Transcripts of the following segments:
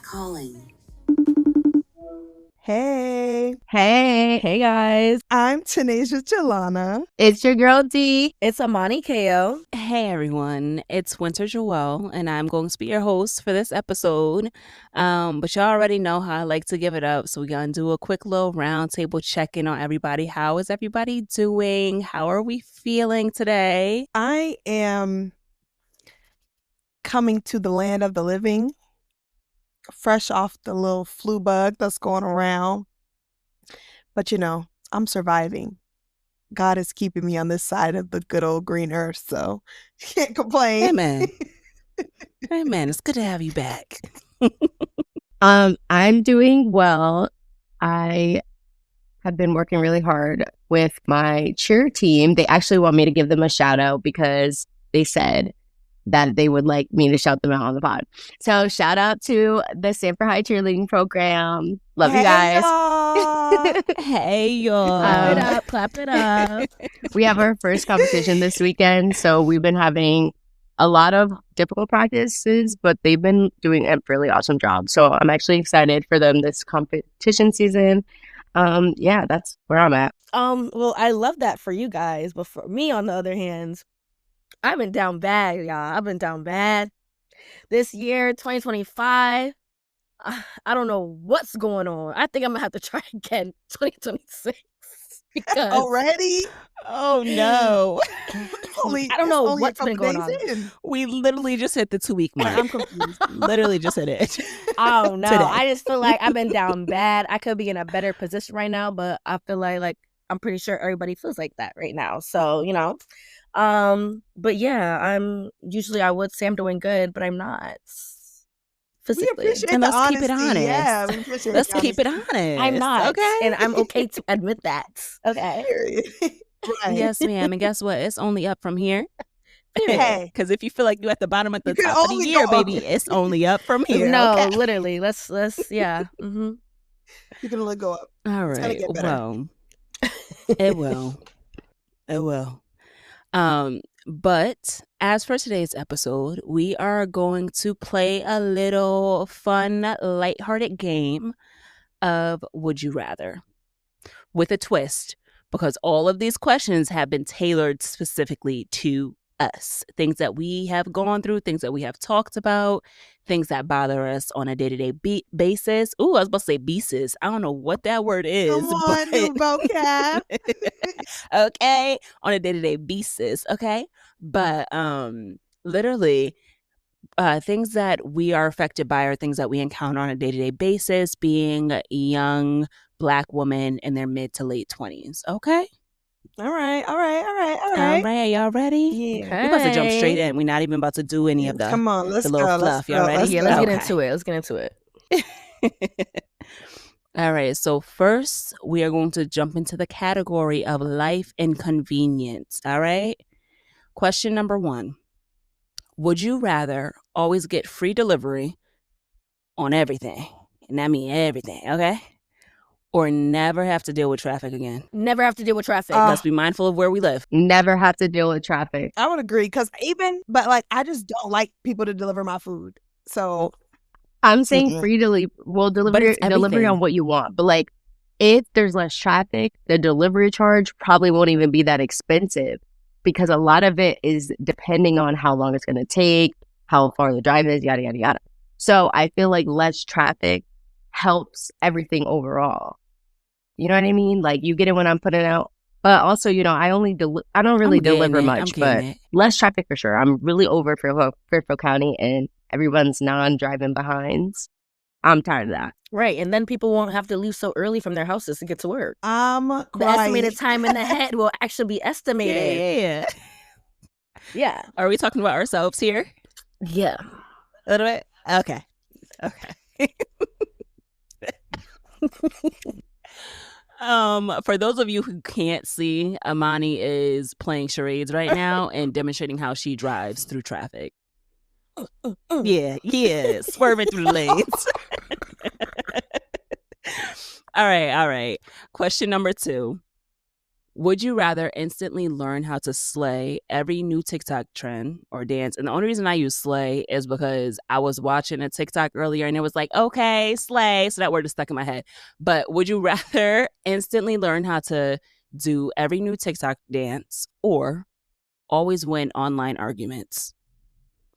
calling. Hey. Hey guys. I'm Tanisha Jelana. It's your girl D. It's Amani KO. Hey everyone, it's Winter Jewelle, and I'm going to be your host for this episode. But y'all already know how I like to give it up, so we're gonna do a quick little roundtable check-in on everybody. How is everybody doing? How are we feeling today? I am coming to the land of the living, fresh off the little flu bug that's going around. But I'm surviving. God is keeping me on this side of the good old green earth, so can't complain. Hey man, hey man, it's good to have you back. I'm doing well. I have been working really hard with my cheer team. They actually want me to give them a shout out because they said that they would like me to shout them out on the pod. So shout out to the Sanford High cheerleading program. Love you guys. Y'all. Hey y'all, Clap it up. We have our first competition this weekend, so we've been having a lot of difficult practices, but they've been doing a really awesome job. So I'm actually excited for them this competition season. Yeah, that's where I'm at. Well, I love that for you guys, but for me, on the other hand, I've been down bad, y'all. I've been down bad. This year, 2025, I don't know what's going on. I think I'm gonna have to try again 2026 because Already? Oh no, I don't know what's been going on. we literally just hit the 2-week mark. I'm confused. Literally just hit it. Oh no, Today. I just feel like I've been down bad. I could be in a better position right now, but I feel like I'm pretty sure everybody feels like that right now. So but yeah, I would say I'm doing good, but I'm not physically. We appreciate And the let's keep it honesty. honest. Yeah, we appreciate Let's the keep it honesty. honest. I'm not, okay? and I'm okay to admit that. Okay. Period. Right. Yes, ma'am. And guess what? It's only up from here. Hey. Because if you feel like you're at the bottom at the You can top of the only year, go baby, up. it's only up from here. No, okay? literally. Let's yeah. Mm-hmm. You can only go up. All It's gonna right. get better. Well, it will. It will. But as for today's episode, we are going to play a little fun, lighthearted game of Would You Rather with a twist, because all of these questions have been tailored specifically to us. Things that we have gone through, things that we have talked about, things that bother us on a day-to-day basis. Ooh, I was about to say basis. I don't know what that word is. Come on, new vocab. Okay, on a day-to-day basis, okay? But literally things that we are affected by are things that we encounter on a day-to-day basis, being a young Black woman in their mid to late 20s, okay? All right. All right, y'all ready? Yeah. We're about to jump straight in. We're not even about to do any of the Come on, let's the little go. fluff. Y'all ready? Yeah, let's Okay. get into it. All right, so first we are going to jump into the category of life inconvenience. All right. Question number 1. Would you rather always get free delivery on everything? And that means everything, okay? Or never have to deal with traffic again? Never have to deal with traffic. Let's be mindful of where we live. Never have to deal with traffic. I would agree because I just don't like people to deliver my food. So I'm saying free delivery. Well, delivery everything. on what you want. But like, if there's less traffic, the delivery charge probably won't even be that expensive because a lot of it is depending on how long it's going to take, how far the drive is, yada, yada, yada. So I feel like less traffic helps everything overall. You know what I mean? Like you get it when I'm putting out. But also, I don't really deliver much, but less traffic for sure. I'm really over Fairfield County and everyone's non-driving behinds. I'm tired of that. Right, and then people won't have to leave so early from their houses to get to work. I'm The estimated time in the head will actually be estimated. Yeah. Yeah. Are we talking about ourselves here? Yeah. A little bit? Okay. For those of you who can't see, Amani is playing charades right now and demonstrating how she drives through traffic. Yeah, swerving through the lanes. All right. Question number 2. Would you rather instantly learn how to slay every new TikTok trend or dance? And the only reason I use slay is because I was watching a TikTok earlier and it was like, okay, slay. So that word is stuck in my head. But would you rather instantly learn how to do every new TikTok dance or always win online arguments,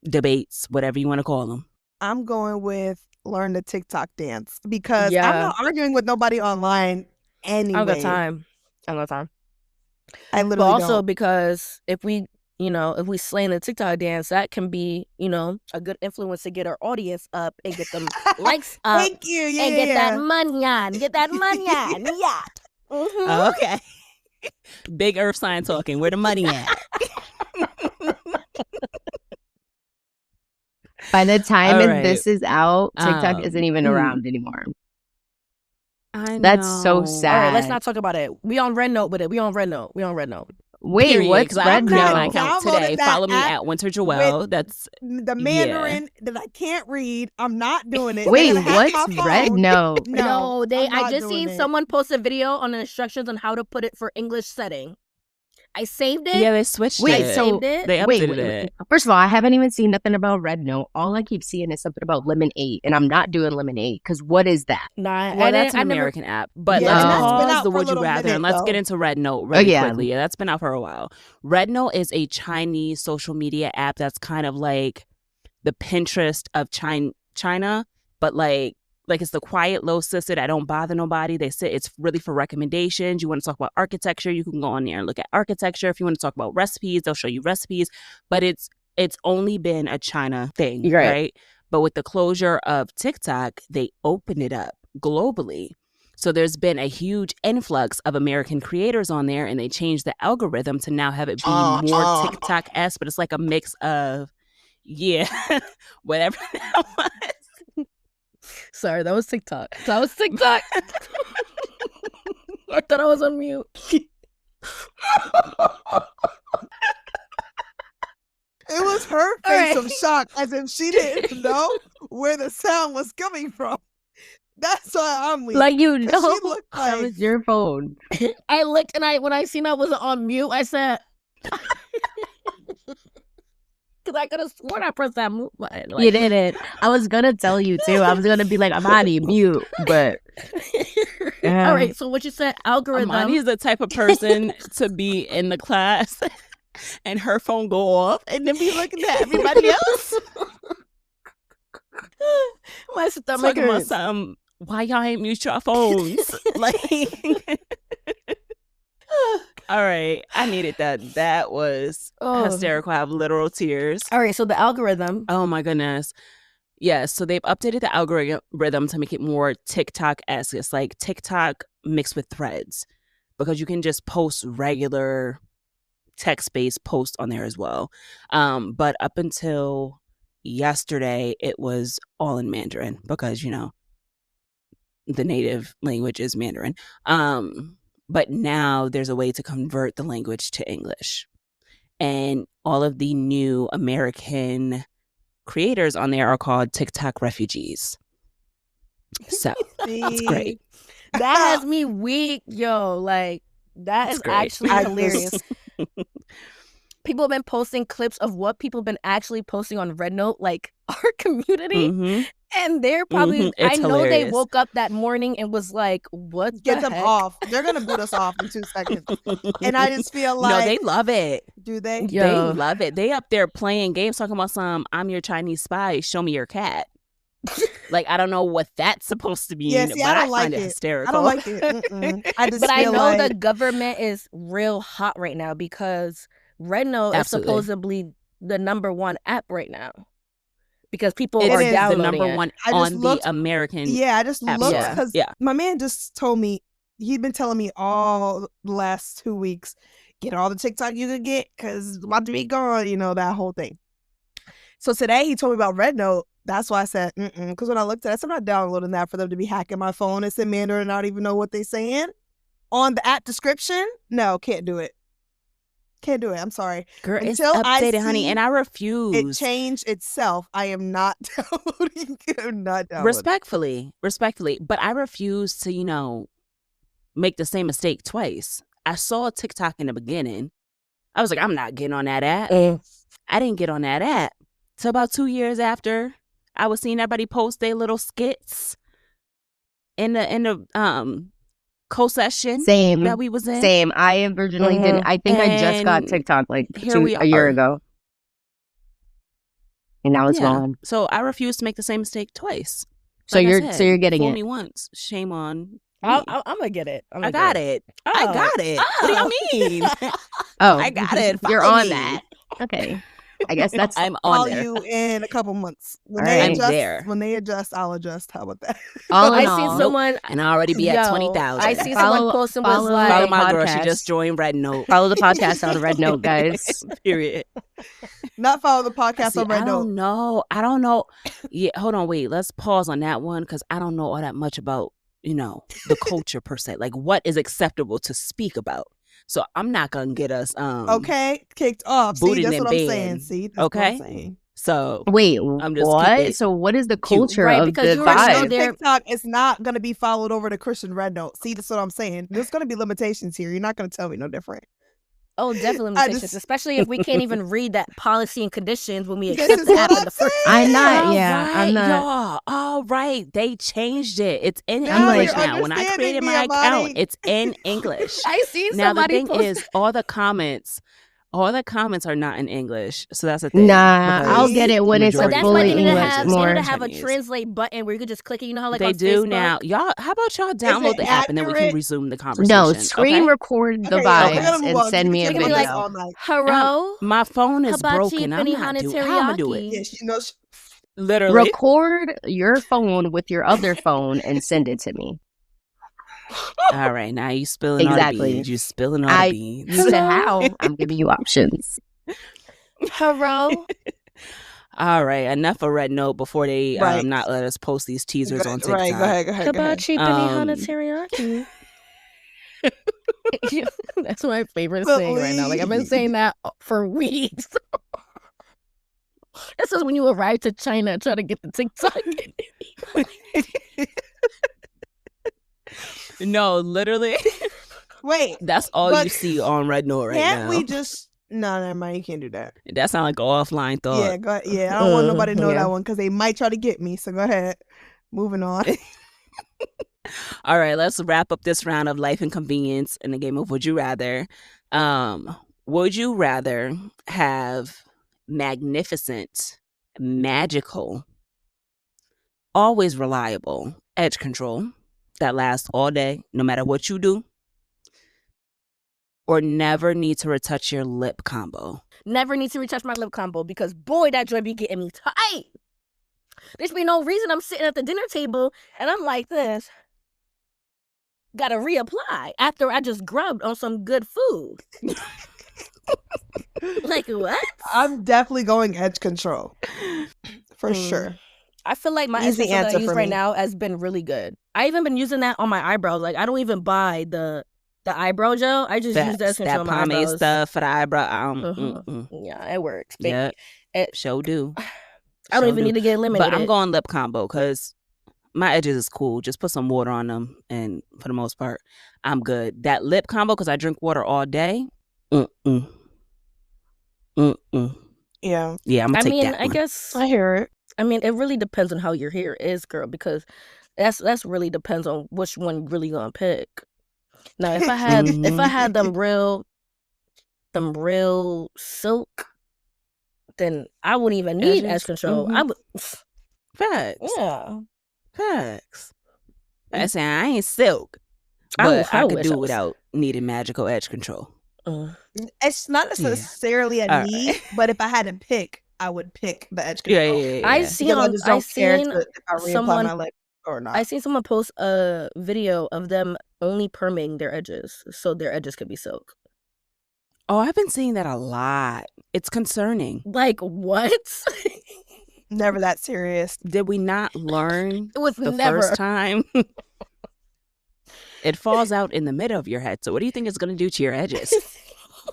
debates, whatever you want to call them? I'm going with learn the TikTok dance because I'm Yeah. not arguing with nobody online anyway. I don't got time. I don't got time. I But literally also don't. because if we slay in the TikTok dance, that can be, a good influence to get our audience up and get them likes up Thank you. Yeah, and yeah, get that yeah. money on. Get that money on. Yeah. Mhm. Okay. Big earth sign talking. Where the money at? By the time All right. this is out, TikTok isn't even around anymore. I know. That's so sad. All right, let's not talk about it. We on Red Note with it. We on Red Note. Wait, Period, what's 'cause I Red created my Note? account Downloaded today. that Follow me app at Winter Jewelle. That's The Mandarin that I can't read. I'm not doing it. Wait, They're gonna hack what's my Red phone. Note? No, I I'm not just doing seen it. someone post a video on the instructions on how to put it for English setting. I saved it. yeah, they switched Wait, it. so Saved it. They wait, updated it. first of all, I haven't even seen nothing about Red Note. All I keep seeing is something about Lemonade, and I'm not doing Lemonade because what is that? Nah, Well, that's an I never- American app. But Yeah, let's and that's been pause out the for a Would You little Rather minute, and let's get though. into Red Note really yeah. quickly. Yeah, that's been out for a while. Red Note is a Chinese social media app that's kind of like the Pinterest of China, but like it's the quiet, low-sisted, I don't bother nobody. It's really for recommendations. You want to talk about architecture, you can go on there and look at architecture. If you want to talk about recipes, they'll show you recipes. But it's only been a China thing, right? But with the closure of TikTok, they opened it up globally. So there's been a huge influx of American creators on there, and they changed the algorithm to now have it be more TikTok-esque, but it's like a mix of, whatever that was. Sorry, that was TikTok. I thought I was on mute. It was her face of shock, as if she didn't know where the sound was coming from. That's why I'm weak. Like, you 'Cause know, she looked that like- was your phone. I looked and when I seen I wasn't on mute, I said, because I could have sworn I pressed that mute button. You didn't. I was gonna tell you too. I was gonna be like, Amani, mute, but All right, so what you said, algorithm. Amani is the type of person to be in the class and her phone go off and then be looking at everybody else. My stomach Talking about hurts. something. Why y'all ain't mute your phones? Like, all right, I needed that. That was hysterical. I have literal tears. All right, so the algorithm. Oh my goodness. Yes, so they've updated the algorithm to make it more TikTok-esque. It's like TikTok mixed with threads because you can just post regular text-based posts on there as well. But up until yesterday, it was all in Mandarin because, the native language is Mandarin. But now there's a way to convert the language to English. And all of the new American creators on there are called TikTok refugees. So that's great. That has me weak, yo. Like, that is actually hilarious. People have been posting clips of what people have been actually posting on Red Note, like our community. Mm-hmm. And they're probably, It's I know they hilarious. woke up that morning and was like, what Get the them heck? off. They're gonna boot us off in 2 seconds. And I just feel like, no, they love it. do they? Yo. They love it. They up there playing games talking about I'm your Chinese spy, show me your cat. Like, I don't know what that's supposed to mean, Yeah, see, but I don't find like it it. hysterical. I don't like it. Mm-mm. I just But I feel know like the government is real hot right now because Red Note Absolutely. is supposedly the #1 app right now. Because people It are is the downloading number it. one I just on looked- the American. yeah, I just App looked Store. because Yeah. my man just told me, he'd been telling me all the last 2 weeks, get all the TikTok you could get because it's about to be gone, that whole thing. So today he told me about Red Note. That's why I said, because when I looked at it, I said, I'm not downloading that for them to be hacking my phone. It's in Mandarin and I don't even know what they're saying. On the app description, no, can't do it. Can't do it. I'm sorry. Girl, it's Until I updated, honey, see and I It refuse. changed itself. I am not downloading. I'm not downloading. Respectfully, but I refuse to, make the same mistake twice. I saw TikTok in the beginning. I was like, I'm not getting on that app. I didn't get on that app. So about 2 years after, I was seeing everybody post their little skits in the co-session Same. that we was in. Same. I originally didn't. I think I just got And TikTok like here we a year are. ago. And now it's Yeah. gone. So I refuse to make the same mistake twice. So Like I you're said, getting fool it. me once, shame on me. I'm gonna get it. I got it. I Oh. got it. What do you mean? Oh, I got it. You're Follow on me. that. Okay. I guess that's I'm Call on there. you in a couple months. When All they right. adjust, I'm there. when they adjust, I'll adjust. How about that? all in I all. seen someone. And I already be at Yo, 20,000. I see Follow- someone posting was follow like, Follow the my girl. She podcast. just joined Red Note. Follow the podcast on Red Note, guys. Period. Not follow the podcast See, on Red I Note. don't know. I don't know. Yeah, hold on. Wait. Let's pause on that one because I don't know all that much about, the culture per se. Like what is acceptable to speak about. So I'm not going to get us Okay, kicked off. See, booted that's in what I'm bed. saying. See, that's Okay? what I'm saying. So Wait, I'm just what? keep it So what is the cute. culture Right, of because the you already know vibe? they're- TikTok is not going to be followed over to Christian Red Note. See, that's what I'm saying. There's going to be limitations here. You're not going to tell me no different. oh, definitely I limitations, just- especially if we can't even read that policy and conditions when we This accept is the what app in I'm the first. saying. I'm not. All Yeah, right, I'm not. y'all. All right. They changed it. It's in Now English you're now. When I understanding created me, my account, Amani. it's in English. I seen Now the somebody thing post. is, all the comments are not in English. So that's the thing. Nah, I'll because get it when it's a But majority that's of why fully they need to English have more. they need to have a Chinese. translate button where you could just click it. You know how like They on do Facebook? now. Y'all, how about y'all download it the app and then we can accurate? resume the conversation? No, screen okay? record the Okay, yeah, we're vibes gonna move and on. send me a You can be can like, video. all night. Hello, My phone is hibachi broken. I'm pini not hana doing. How am I do it? teriyaki. Yeah, she knows. Literally. Record your phone with your other phone and send it to me. All right, now you spilling all Exactly. the beans. You spilling all I- the beans. You said how? I'm giving you options. Hello, All right, enough of Red Note before they Right. not let us post these teasers on TikTok. Right, go ahead. hibachi pini hana Um, teriyaki. That's my favorite thing right now. Like I've been Please. saying that for weeks. This is when you arrive to China and try to get the TikTok. No, literally, Wait, that's all But you see on Red Note right can't now. we just? No, never mind. You can't do that. That sounds like an offline thought. Yeah, go ahead. Yeah, I don't want nobody to know Yeah. that one because they might try to get me. So go ahead. Moving on. All right, let's wrap up this round of life and convenience in the game of Would You Rather. Would you rather have magnificent, magical, always reliable edge control that lasts all day, no matter what you do, or never need to retouch your lip combo? Never need to retouch my lip combo because boy, that joint be getting me tight. There's be no reason I'm sitting at the dinner table and I'm like this. Gotta reapply after I just grubbed on some good food. Like what? I'm definitely going edge control for Mm. sure. I feel like my edge Easy control that I answer use for right me. now has been really good. I even been using that on my eyebrows. Like I don't even buy the eyebrow gel. I just use that Facts. control That on my pomade eyebrows. stuff for the eyebrow. Mhm. Yeah, it works. But Yeah, it- sure do. I don't Sure even do. need to get eliminated. But I'm going lip combo because my edges is cool. Just put some water on them, and for the most part, I'm good. That lip combo because I drink water all day. Mm-mm. Mm-mm. Yeah, Yeah, I'm gonna I take mean, that I one. guess I hear it. I mean, it really depends on how your hair is, girl, because that's really depends on which one you really gonna pick. Now, if I had if I had them real silk, then I wouldn't even need Edges? edge control. Mhm. I would, Facts. yeah. Facts. I say I ain't silk, I but I could wish I do was- without needing magical edge control. It's not Yeah. necessarily a All right. need, but if I had to pick, I would pick the edge Yeah, control. yeah, yeah. I yeah. seen Because I on just I don't care seen if I reapply someone my lip or not. I seen someone post a video of them only perming their edges, so their edges could be silk. Oh, I've been seeing that a lot. It's concerning. Like what? Never that serious. Did we not learn It was the never. first time? It falls out in the middle of your head. So what do you think it's going to do to your edges?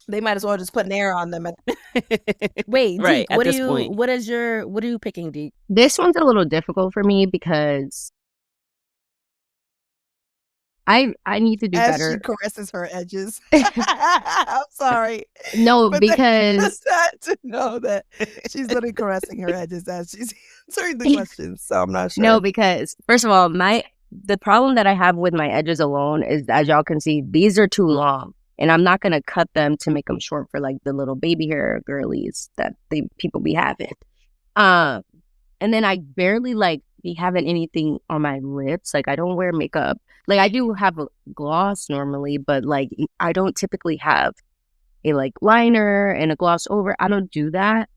They might as well just put an air on them. Wait, Right, Deke, at what this do you point. what are you picking, Deke? This one's a little difficult for me because I need to do as she better. caresses her edges. I'm sorry. No, But because they had to know that she's literally caressing her edges as she's answering the questions. So I'm not sure. no, because first of all, the problem that I have with my edges alone is, as y'all can see, these are too long, and I'm not gonna cut them to make them short for like the little baby hair girlies that people be having. And then I barely like be having anything on my lips. Like I don't wear makeup. Like I do have a gloss normally, but like I don't typically have a like liner and a gloss over. I don't do that.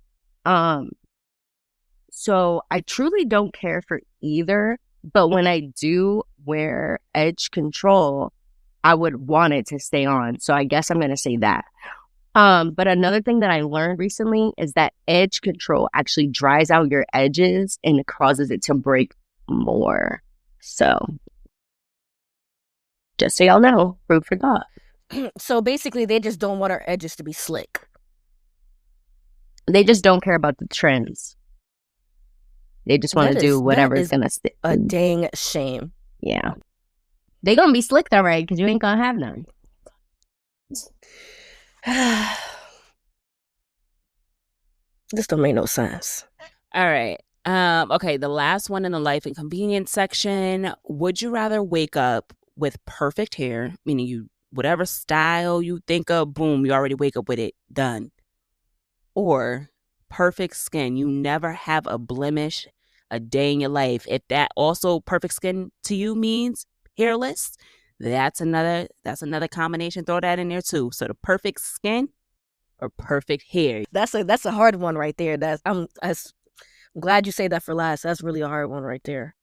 So I truly don't care for either. But when I do wear edge control, I would want it to stay on. So I guess I'm gonna say that. But another thing that I learned recently is that edge control actually dries out your edges and it causes it to break more. So just so y'all know, food for thought. So basically, they just don't want our edges to be slick. They just don't care about the trends. They just want to do whatever is gonna stick. A dang shame. Yeah, they gonna be slick though, right? Because you ain't gonna have none. This don't make no sense. All right. Okay, the last one in the life and convenience section. Would you rather wake up with perfect hair, meaning you whatever style you think of, boom, you already wake up with it, done. Or perfect skin, you never have a blemish a day in your life. If that also perfect skin to you means hairless, that's another combination. Throw that in there too. So the perfect skin or perfect hair. That's a hard one right there. I'm glad you say that for last. That's really a hard one right there.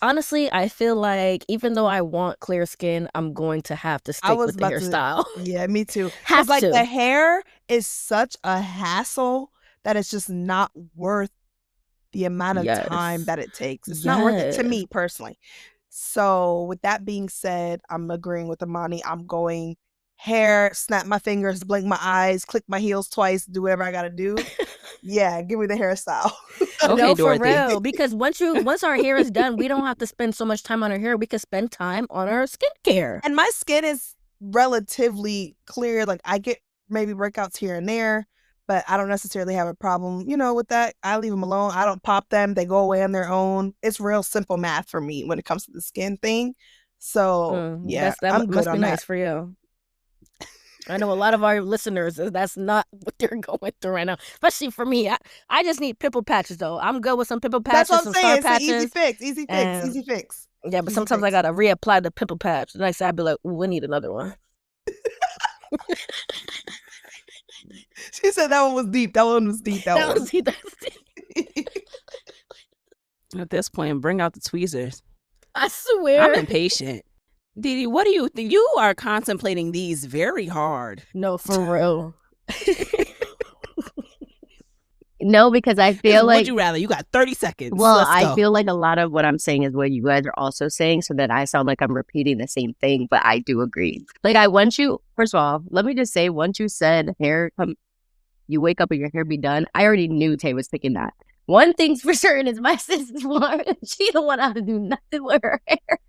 Honestly, I feel like even though I want clear skin, I'm going to have to stick with the hairstyle. Yeah, me too. Have like to. The hair is such a hassle that it's just not worth the amount of time that it takes. It's not worth it to me personally. So with that being said, I'm agreeing with Amani. I'm going hair, snap my fingers, blink my eyes, click my heels twice, do whatever I gotta do. Yeah, give me the hairstyle. Okay, no, Dorothy. for real. Because once our hair is done, we don't have to spend so much time on our hair. We can spend time on our skincare. And my skin is relatively clear. Like I get maybe breakouts here and there, but I don't necessarily have a problem, with that. I leave them alone. I don't pop them. They go away on their own. It's real simple math for me when it comes to the skin thing. So yeah, that must be nice for you. I know a lot of our listeners, that's not what they're going through right now. Especially for me. I just need pimple patches, though. I'm good with some pimple patches, that's what I'm some saying. star patches. Easy fix. Yeah, but sometimes I got to reapply the pimple patch. The next day I'd be like, we need another one. She said that one was deep. That one was deep. That was deep. At this point, bring out the tweezers. I swear. I'm impatient. Didi, what do you think? You are contemplating these very hard. No, for real. No, because I feel like... Would you rather? You got 30 seconds. Well, I feel like a lot of what I'm saying is what you guys are also saying, so that I sound like I'm repeating the same thing, but I do agree. Like, first of all, let me just say, once you said you wake up and your hair be done, I already knew Tay was picking that. One thing's for certain is my sister, she don't want to do nothing with her hair.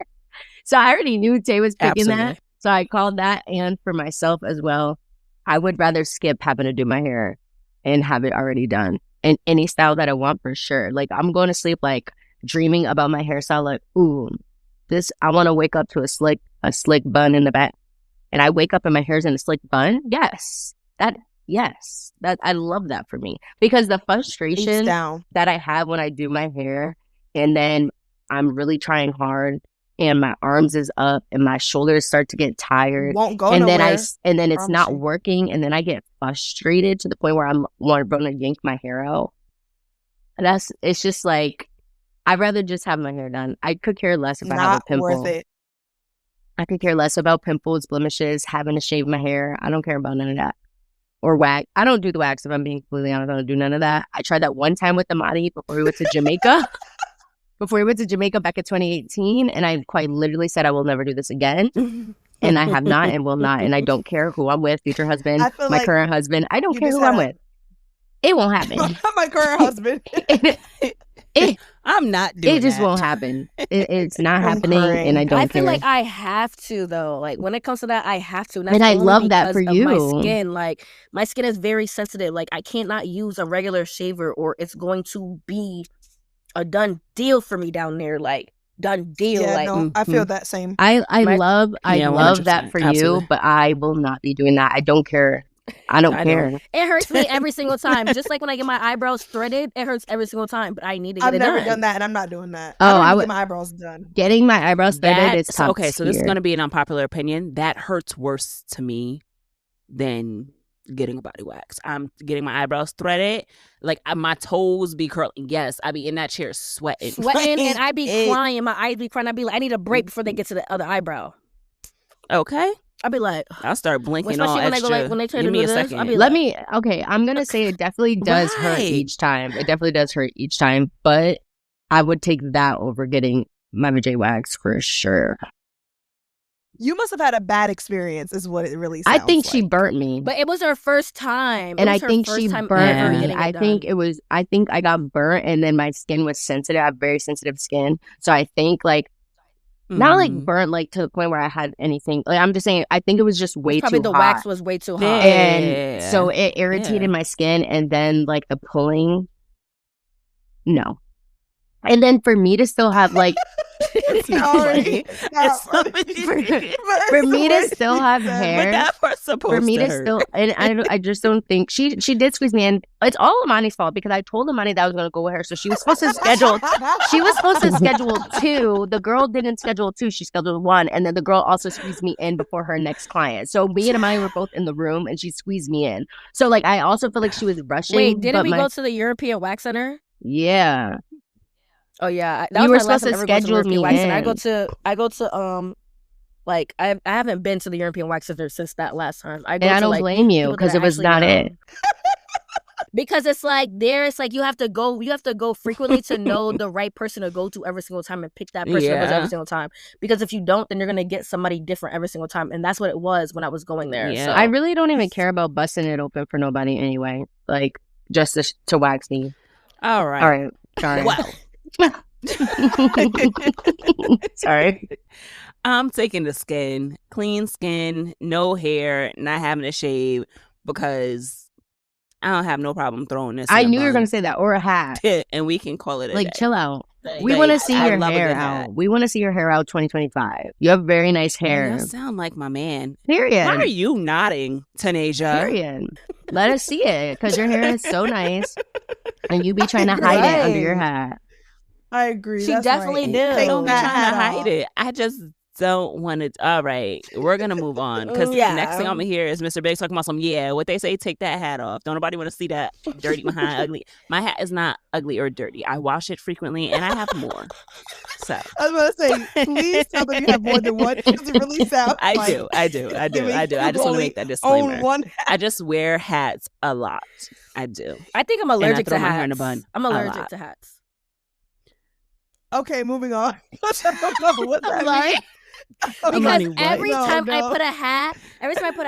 So I already knew Tay was picking that. So I called that. And for myself as well, I would rather skip having to do my hair and have it already done in any style that I want, for sure. Like I'm going to sleep like dreaming about my hairstyle. Like, ooh, I want to wake up to a slick bun in the back. And I wake up and my hair's in a slick bun. Yes. That I love that for me, because the frustration that I have when I do my hair and then I'm really trying hard and my arms is up and my shoulders start to get tired. Won't go and nowhere. Then it's not working, and then I get frustrated to the point where I'm want to yank my hair out. It's just like I'd rather just have my hair done. I could care less if I have a pimple. Not worth it. I could care less about pimples, blemishes, having to shave my hair. I don't care about none of that. Or wax. I don't do the wax, if I'm being completely honest. I don't do none of that. I tried that one time with Amani before we went to Jamaica. Back in 2018, and I quite literally said I will never do this again. And I have not and will not. And I don't care who I'm with, future husband, my current husband. I don't care who I'm with. It won't happen. My current husband. I'm not doing It just that. won't happen. It's not I'm happening, crying. and I don't I feel care. like I have to though. Like when it comes to that, I have to. And I only love that for because of my you. skin. Like my skin is very sensitive. Like I can't not use a regular shaver, or it's going to be a done deal for me down there. Like done deal. Yeah, like no, I feel that same. I My- love Yeah, love that 100%. for Absolutely. you, but I will not be doing that. I don't care. I don't I care. it hurts me every single time. Just like when I get my eyebrows threaded, it hurts every single time. But I need to get I've it never done. done that, and I'm not doing that. Oh, I don't I even would- get my eyebrows done. Getting my eyebrows threaded is top okay, so this is tier. going to be an unpopular opinion. That hurts worse to me than getting a body wax. I'm getting my eyebrows threaded. Like my toes be curling. Yes, I be in that chair sweating. And I be crying. My eyes be crying. I be like, I need a break before they get to the other eyebrow. Okay. I'll be like, I'll start blinking all especially when extra. they go like when they try Give to me do a this. second. I'll be Let like, me okay, I'm gonna say it definitely does hurt Right. each time. It definitely does hurt each time, but I would take that over getting my J wax for sure. You must have had a bad experience, is what it really sounds I think like. she burnt me. but it was her first time. And It I was her think first she time burnt ever me. getting I it think done. I think I got burnt and then my skin was sensitive. I have very sensitive skin. So I think like not like Mhm. burnt like to the point where I had anything. Like I'm just saying I think it was just way Probably too the hot. wax was way too hot. Yeah. And so it irritated Yeah. my skin, and then like the pulling, no. And then for me to still have like It's not Sorry. funny. It's not for me to still have hair, But that part's supposed for me to to hurt. still, and I just don't think she did squeeze me in. It's all Amani's fault because I told Amani that I was gonna go with her, so she was supposed to schedule. She was supposed to schedule 2. The girl didn't schedule 2. She scheduled 1, and then the girl also squeezed me in before her next client. So me and Amani were both in the room, and she squeezed me in. So like I also feel like she was rushing. Wait, didn't but we go to the European Wax Center? Yeah. Oh yeah, that You was were my last supposed to time ever going to the schedule European me Wax Center. in. I go to like I haven't been to the European Wax Center since that last time. I go And I to don't like blame you people that because are it was actually not renowned. it. Because it's like it's like you have to go frequently to know the right person to go to every single time and pick that person to go to Yeah. every single time. Because if you don't, then you're gonna get somebody different every single time, and that's what it was when I was going there. Yeah. So I really don't even care about busting it open for nobody anyway. Like just to wax me. All right. All right. Sorry. Well, Sorry. I'm taking the skin, clean skin, no hair, not having to shave because I don't have no problem throwing this. I in a knew you were bun. gonna say that, or a hat. And we can call it a Like day. chill out. We Like, want to see I your love a hair good hat. out. We want to see your hair out 2025. You have very nice Man, hair. you sound like my man. Period. Why are you nodding, Tanasia? Period. Let us see it because your hair is so nice, and you be trying to hide it under your Right. hat. I agree. She that's definitely right. do. I Take don't be that trying hat to hide off. it. I just don't want to. All right, we're gonna move on because Yeah. next thing I'm gonna hear is Mr. Big talking about some. Yeah, what they say, take that hat off. Don't nobody want to see that dirty behind ugly. My hat is not ugly or dirty. I wash it frequently, and I have more. So I was going to say, please tell them you have more than one. Because it really sounds I like do. I do. giving I you just want to only make that disclaimer. own one hat. I just wear hats a lot. I do. I think I'm allergic throw to my hats. hair in a bun I'm a allergic lot. to hats. Okay, moving on. I don't know what that Sorry. means. Because Amani, what? every No, time I no. put a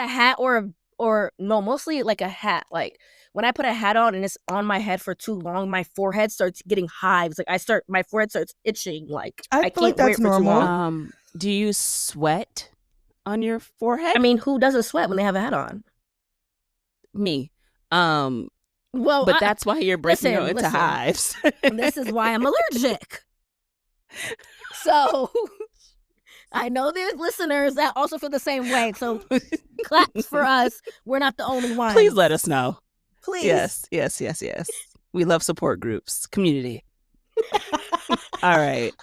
hat, or no, mostly like a hat. Like when I put a hat on and it's on my head for too long, my forehead starts getting hives. Like my forehead starts itching. Like I I feel can't like wear that's it for too normal. long. Do you sweat on your forehead? I mean, who doesn't sweat when they have a hat on? Me. Well, But that's why you're breaking out into listen. hives. This is why I'm allergic. So I know there's listeners that also feel the same way. So claps for us. We're not the only ones. Please let us know. Please. Yes. We love support groups, community. All right.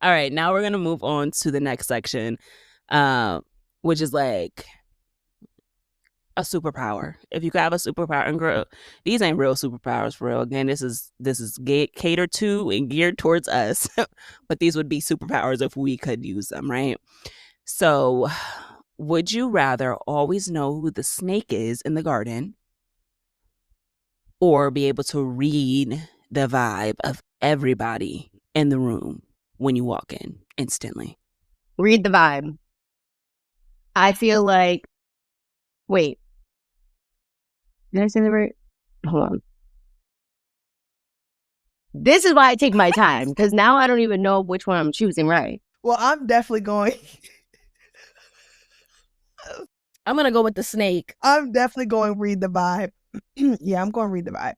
All right. Now we're going to move on to the next section, which is like a superpower. If you could have a superpower, and girl, these ain't real superpowers for real. Again, this is catered to and geared towards us, but these would be superpowers if we could use them, right? So, would you rather always know who the snake is in the garden, or be able to read the vibe of everybody in the room when you walk in instantly? Read the vibe. I feel like. Wait. Did I say the right? Hold on. This is why I take my time, because now I don't even know which one I'm choosing right. Well, I'm definitely going. I'm gonna go with the snake. I'm definitely going read the vibe. Yeah, I'm going to read the vibe.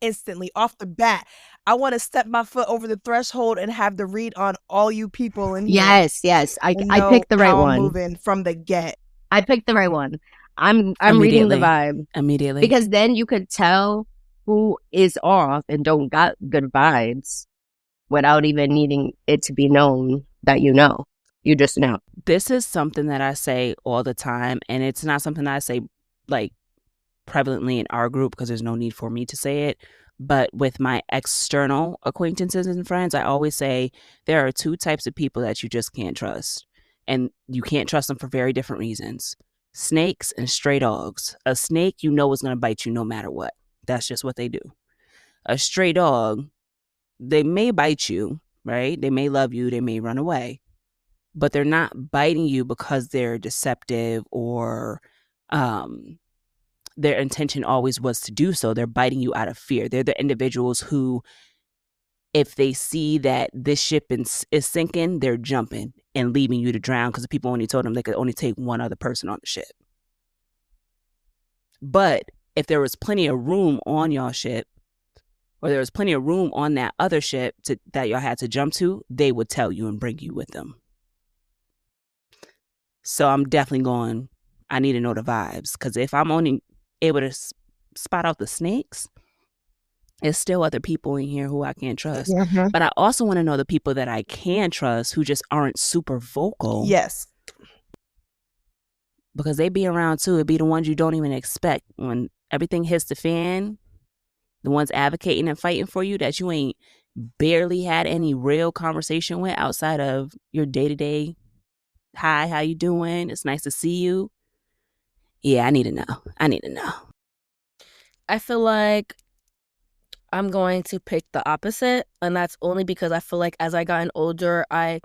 Instantly, off the bat, I want to step my foot over the threshold and have the read on all you people in here. Yes. I know picked the right how I'm one. moving from the get. I picked the right one. I'm reading the vibe. Immediately. Because then you could tell who is off and don't got good vibes without even needing it to be known that you know. You just know. This is something that I say all the time, and it's not something I say like prevalently in our group because there's no need for me to say it. But with my external acquaintances and friends, I always say there are two types of people that you just can't trust. And you can't trust them for very different reasons. Snakes and stray dogs. A snake, you know, is going to bite you no matter what. That's just what they do. A stray dog, they may bite you, right? They may love you. They may run away. But they're not biting you because they're deceptive or their intention always was to do so. They're biting you out of fear. They're the individuals who, if they see that this ship is sinking, they're jumping and leaving you to drown because the people only told them they could only take one other person on the ship. But if there was plenty of room on y'all ship, or there was plenty of room on that other ship that y'all had to jump to, they would tell you and bring you with them. So I'm definitely going, I need to know the vibes, because if I'm only able to spot out the snakes, there's still other people in here who I can't trust. Mhm. But I also want to know the people that I can trust who just aren't super vocal. Yes. Because they be around too. It'd be the ones you don't even expect. When everything hits the fan, the ones advocating and fighting for you that you ain't barely had any real conversation with outside of your day-to-day, hi, how you doing? It's nice to see you. Yeah, I need to know. I feel like I'm going to pick the opposite, and that's only because I feel like as I gotten older, I've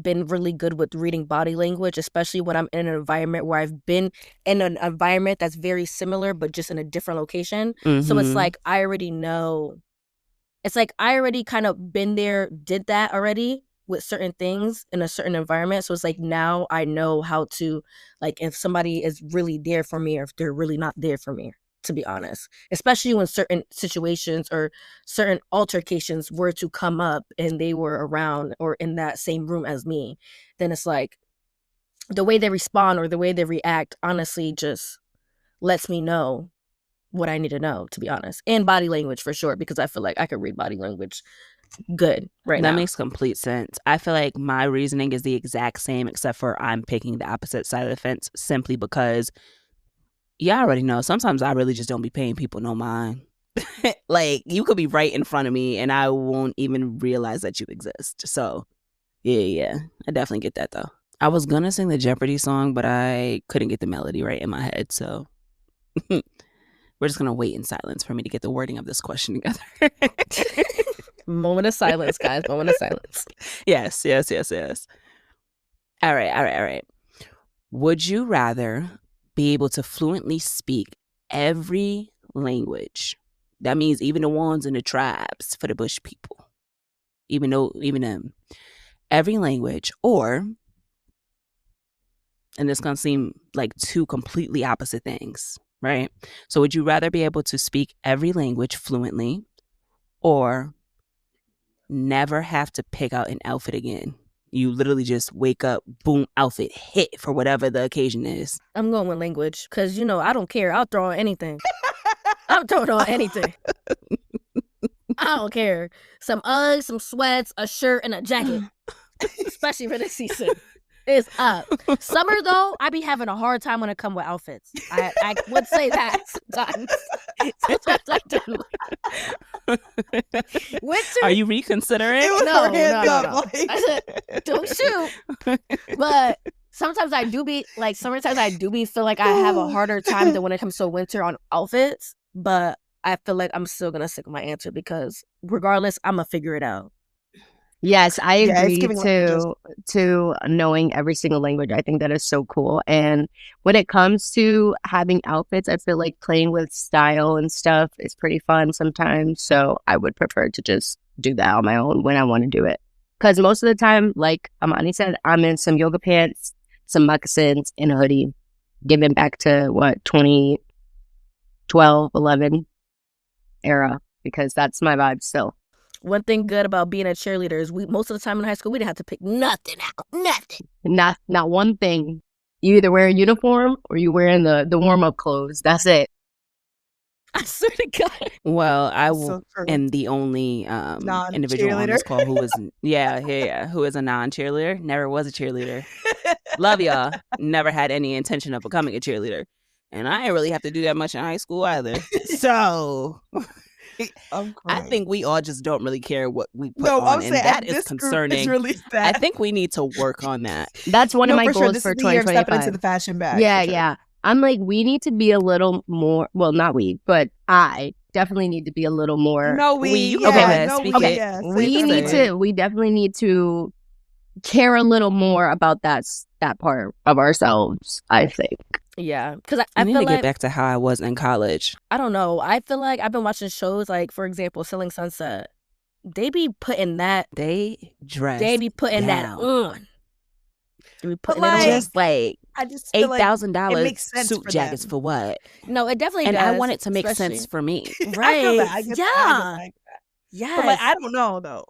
been really good with reading body language, especially when I'm in an environment where I've been in an environment that's very similar, but just in a different location. So it's like I already know. It's like I already kind of been there, did that already with certain things in a certain environment. So it's like now I know how to, like, if somebody is really there for me or if they're really not there for me, to be honest. Especially when certain situations or certain altercations were to come up and they were around or in that same room as me, then it's like the way they respond or the way they react honestly just lets me know what I need to know, to be honest. And body language for sure, because I feel like I could read body language good right now. That makes complete sense. I feel like my reasoning is the exact same, except for I'm picking the opposite side of the fence simply because, yeah, I already know. Sometimes I really just don't be paying people no mind. Like, you could be right in front of me and I won't even realize that you exist. So, yeah. I definitely get that, though. I was going to sing the Jeopardy song, but I couldn't get the melody right in my head, so we're just going to wait in silence for me to get the wording of this question together. Moment of silence, guys. Moment of silence. Yes. All right. Would you rather be able to fluently speak every language? That means even the ones in the tribes for the bush people. Even them. Every language, or, and this gonna seem like two completely opposite things, right? So would you rather be able to speak every language fluently, or never have to pick out an outfit again? You literally just wake up, boom, outfit, hit for whatever the occasion is. I'm going with language because, I don't care. I'll throw on anything. I'm throwing on anything. I don't care. Some Uggs, some sweats, a shirt, and a jacket. Especially for this season. It's up. Summer, though, I be having a hard time when it comes with outfits. I would say that sometimes. Sometimes I do. Winter. Are you reconsidering? No. Like... I said, don't shoot. But sometimes I do be feel like I have a harder time than when it comes to winter on outfits. But I feel like I'm still gonna stick with my answer because regardless, I'm gonna figure it out. Yes, I Yeah, it's agree giving languages. to knowing every single language. I think that is so cool. And when it comes to having outfits, I feel like playing with style and stuff is pretty fun sometimes. So I would prefer to just do that on my own when I want to do it. Because most of the time, like Amani said, I'm in some yoga pants, some moccasins, and a hoodie, giving back to what 2012, 11 era, because that's my vibe still. One thing good about being a cheerleader is we most of the time in high school we didn't have to pick nothing out. Nothing. Not one thing. You either wear a uniform or you wearing the warm up clothes. That's it. I swear to God. Well, I So true. am the only individual on Non-cheerleader. this call who is who is a non-cheerleader. Never was a cheerleader. Love y'all. Never had any intention of becoming a cheerleader, and I didn't really have to do that much in high school either. So I'm I crying. think we all just don't really care what we put No, on, I'm and saying that if is this group concerning. is released I that. think we need to work on that. That's one of No, my for sure. goals This for is the year of stepping into 2025. the fashion bag. Yeah, for sure. yeah. I'm like, we need to be a little more. Well, not we, but I definitely need to be a little more. No, You yeah, go ahead, no, speak we, it. yeah. We say need it. to. We definitely need to care a little more about that part of ourselves. I think. Yeah, because I I need feel to get like back to how I was in college. I don't know. I feel like I've been watching shows like, for example, Selling Sunset. They be putting that. They dress. They be putting that down. on. They be putting like, it on. Just like I just feel like $8,000 it makes sense suit for jackets them. for what? No, it definitely And does. I want it to make especially- sense for me. Right. I feel that. I get yeah. that. I get that. Yes. But like, I don't know though.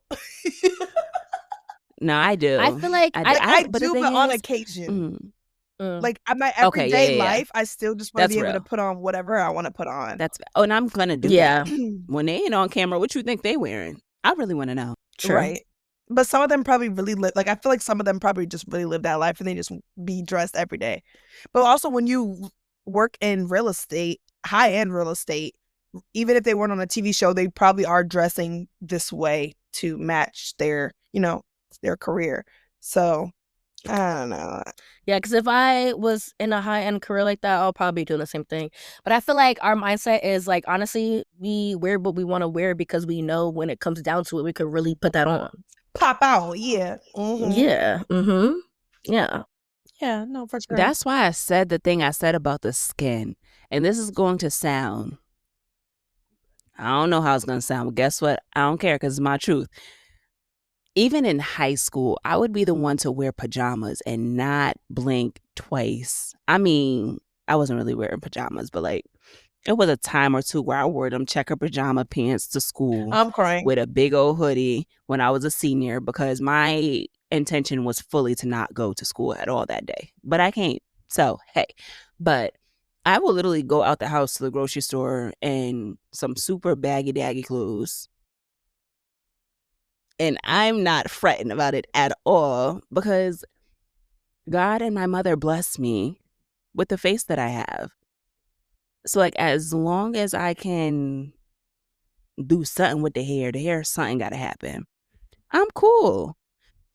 No, I do. I feel like I but the do, thing but on is, occasion. Mm. Like in my Okay, everyday yeah. life, I still just want to That's be able real. to put on whatever I want to put on. and I'm gonna do Yeah. that. When they ain't on camera, what you think they wearing? I really want to know. True. Right. But some of them probably really live, like, I feel like some of them probably just really live that life and they just be dressed every day. But also when you work in real estate, high-end real estate, even if they weren't on a TV show, they probably are dressing this way to match their, their career. So I don't know. Yeah, because if I was in a high-end career like that, I'll probably be doing the same thing. But I feel like our mindset is like, honestly, we wear what we want to wear because we know when it comes down to it, we could really put that on. Pop out, yeah. Mm-hmm. Yeah. Mm-hmm. Yeah. Yeah, no, for sure. That's why I said the thing I said about the skin. And this is going to sound, I don't know how it's going to sound, but guess what? I don't care because it's my truth. Even in high school, I would be the one to wear pajamas and not blink twice. I mean, I wasn't really wearing pajamas, but like, it was a time or two where I wore them checker pajama pants to school. I'm crying. With a big old hoodie when I was a senior because my intention was fully to not go to school at all that day. But I can't. So, hey. But I will literally go out the house to the grocery store in some super baggy daggy clothes. And I'm not fretting about it at all because God and my mother blessed me with the face that I have. So, like, as long as I can do something with the hair, something got to happen. I'm cool.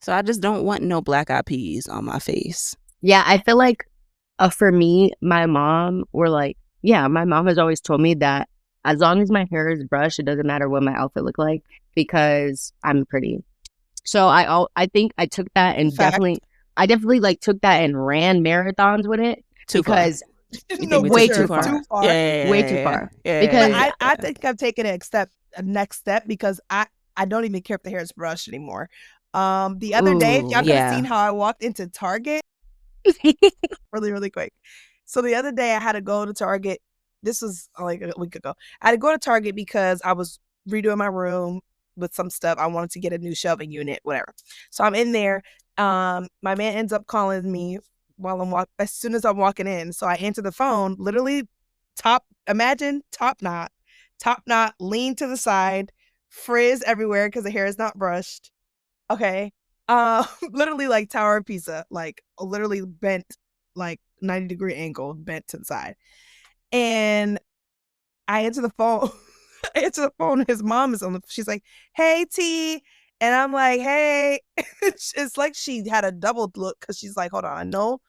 So I just don't want no black eyed peas on my face. Yeah, I feel like for me, my mom my mom has always told me that as long as my hair is brushed, it doesn't matter what my outfit look like because I'm pretty. So I think I took that and Fact. definitely like took that and ran marathons with it because No, way for too sure. far. Too far. Way too far. But Because I think I've taken a next step because I don't even care if the hair is brushed anymore. The other day, if y'all could have seen how I walked into Target really, really quick. So the other day I had to go to Target. This was like a week ago. I had to go to Target because I was redoing my room with some stuff. I wanted to get a new shelving unit, whatever. So I'm in there. My man ends up calling me while as soon as I'm walking in. So I answer the phone, literally top knot, lean to the side, frizz everywhere because the hair is not brushed. Okay. Literally like Tower of Pisa, like literally bent, like 90-degree angle, bent to the side. And I answer the phone. And his mom is on she's like, "Hey, T." And I'm like, "Hey." It's like she had a double look because she's like, "Hold on, I know."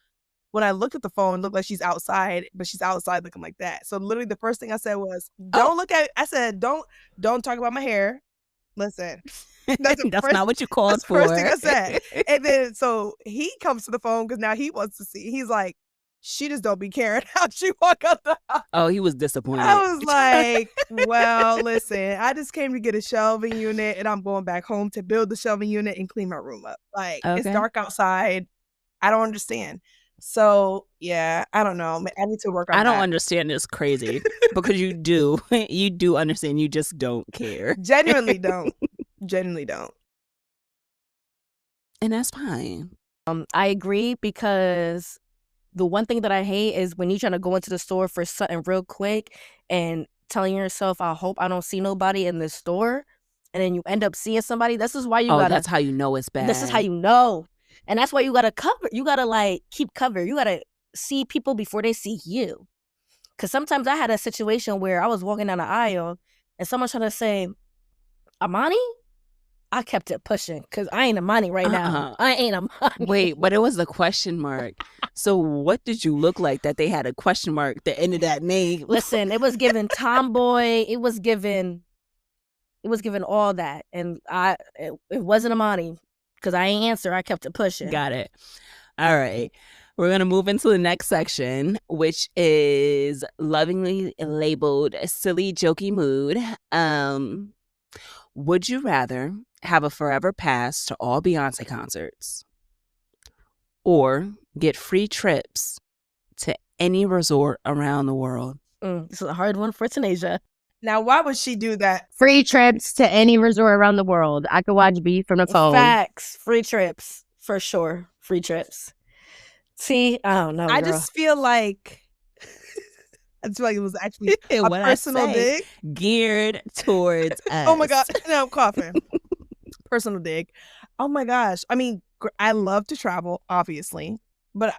When I looked at the phone, it looked like she's outside, but she's outside looking like that. So literally the first thing I said was, I said, don't talk about my hair. Listen. That's not what you called that's the for. first thing I said. And then so he comes to the phone because now he wants to see. He's like, she just don't be caring how she walk out the house. Oh, he was disappointed. I was like, well, listen, I just came to get a shelving unit and I'm going back home to build the shelving unit and clean my room up. Like, it's Okay. dark outside. I don't understand. So, yeah, I don't know. I need to work on I don't that. understand this crazy because you do understand. You just don't care. Genuinely don't. Genuinely don't. And that's fine. I agree, because the one thing that I hate is when you're trying to go into the store for something real quick and telling yourself, I hope I don't see nobody in the store. And then you end up seeing somebody. This is why you gotta. That's how you know it's bad. This is how you know. And that's why you gotta cover. You gotta like keep cover. You gotta see people before they see you. Because sometimes I had a situation where I was walking down the aisle and someone trying to say, Amani? I kept it pushing because I ain't Amani right now. I ain't Amani. Wait, but it was a question mark. So what did you look like that they had a question mark at the end of that name? Listen, it was given tomboy. It was given all that. And it wasn't Amani because I ain't answer. I kept it pushing. Got it. All right. We're going to move into the next section, which is lovingly labeled silly, jokey mood. Would you rather have a forever pass to all Beyonce concerts or get free trips to any resort around the world? This is a hard one for Tanasia. Now, why would she do that? Free trips to any resort around the world. I could watch B from the phone. Facts. Free trips. For sure. Free trips. See, I don't know, girl. I just feel like it was actually a personal dig geared towards us. Oh my God. Now I'm coughing. Personal dig. Oh my gosh. I mean, I love to travel, obviously. But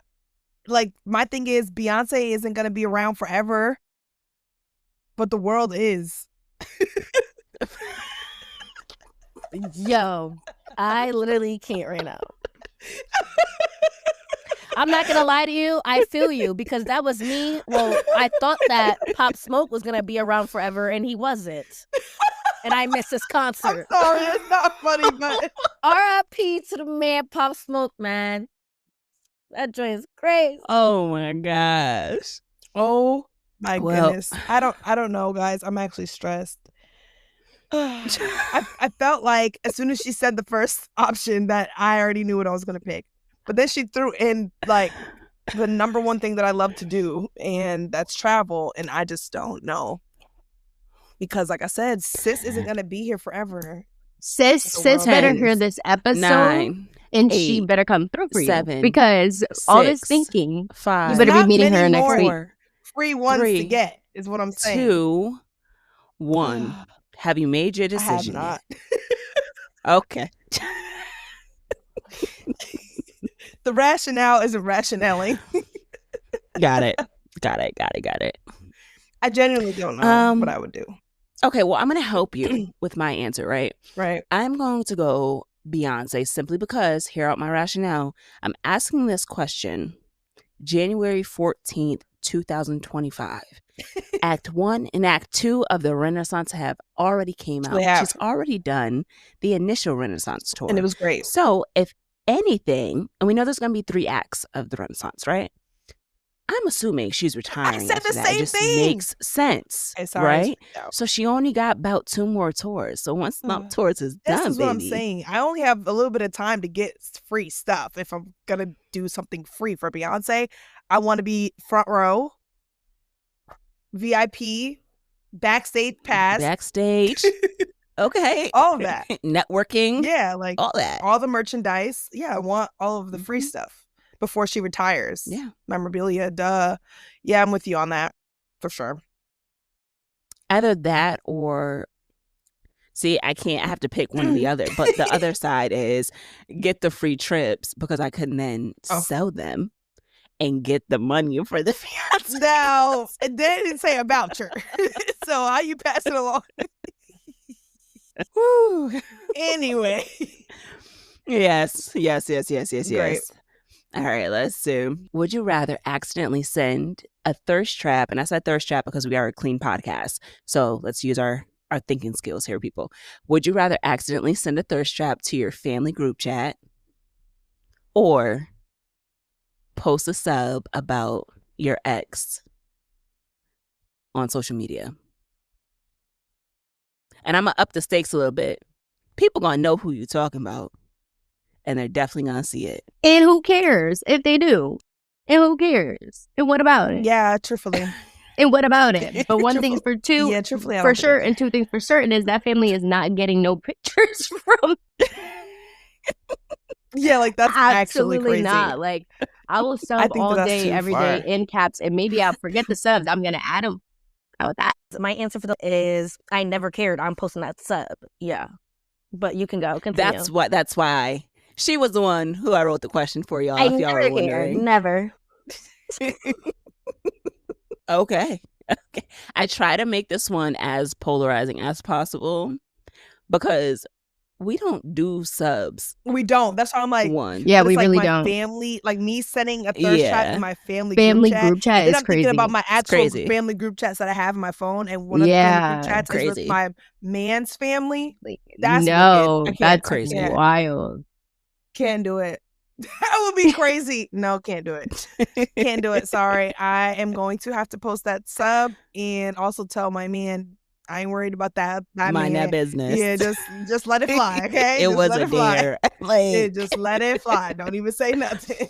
like, my thing is Beyonce isn't going to be around forever. But the world is. Yo, I literally can't right now. I'm not going to lie to you. I feel you, because that was me. Well, I thought that Pop Smoke was going to be around forever, and he wasn't. And I missed his concert. I'm sorry, it's not funny, but R.I.P. to the man Pop Smoke, man. That joint is crazy. Oh my gosh. Oh my goodness. I don't know, guys. I'm actually stressed. I felt like as soon as she said the first option that I already knew what I was going to pick. But then she threw in like the number one thing that I love to do, and that's travel. And I just don't know. Because like I said, sis isn't going to be here forever. Sis better hear this episode 9, and 8, she better come through for 7, you. Because 6, all this thinking, 5, you better be meeting many her next more week. Free ones 3, to get is what I'm saying. 2, 1. Have you made your decision? I have not. Okay. The rationale isn't rationaling. Got it. I genuinely don't know what I would do. Okay, well, I'm going to help you with my answer, right? Right. I'm going to go Beyonce simply because, hear out my rationale, I'm asking this question January 14th, 2025. Act 1 and Act 2 of the Renaissance have already came out. She's already done the initial Renaissance tour. And it was great. So if anything, and we know there's going to be 3 acts of the Renaissance, right? I'm assuming she's retiring. I said the same it just thing. makes sense, right? So she only got about 2 more tours. So once the tours is done, this is what I'm saying. I only have a little bit of time to get free stuff. If I'm gonna do something free for Beyonce, I want to be front row, VIP, backstage pass, backstage. Okay, all of that, networking. Yeah, like all that, all the merchandise. Yeah, I want all of the free stuff before she retires. Yeah. Memorabilia, duh. Yeah, I'm with you on that. For sure. Either that or, see, I have to pick one or the other. But the other side is get the free trips because I can then sell them and get the money for the fiance. Now, they didn't say a voucher. So how you pass it along? Woo. Anyway. Yes. Great. All right, let's do. Would you rather accidentally send a thirst trap? And I said thirst trap because we are a clean podcast. So let's use our our thinking skills here, people. Would you rather accidentally send a thirst trap to your family group chat or post a sub about your ex on social media? And I'm going to up the stakes a little bit. People going to know who you're talking about, and they're definitely going to see it. And who cares if they do? And who cares? And what about it? Yeah, truthfully. And what about it? But one thing's for two, Yeah, truthfully, I for don't sure, think and two things for certain is that family is not getting no pictures from. Yeah, like that's actually Absolutely crazy. not. Like I will I sub think all that's day, too every far. day in caps, and maybe I'll forget the subs. I'm gonna add them. How about that? My answer for that is I never cared. I'm posting that sub. Yeah. But you can go. Continue. That's why she was the one who I wrote the question for y'all, I if y'all never were cared. wondering. Never. Okay. I try to make this one as polarizing as possible because we don't do subs. We don't. That's why I'm like, One. Yeah, but we it's like really my don't. family, like me sending a thirst trap Yeah. in my family Family group group chat and then is I'm thinking about crazy. my actual crazy. family group chats that I have on my phone, and one of the family group Yeah, chats is crazy. with my man's family. like, That's no, wicked. I can't. that's Crazy. wild. Can't do it. That would be crazy. No, can't do it. Can't do it. Sorry. I am going to have to post that sub and also tell my man I ain't worried about that. Mind man. that business. Yeah, just let it fly, okay? It Just was let a it fly. dare. Yeah, Like, just let it fly. Don't even say nothing.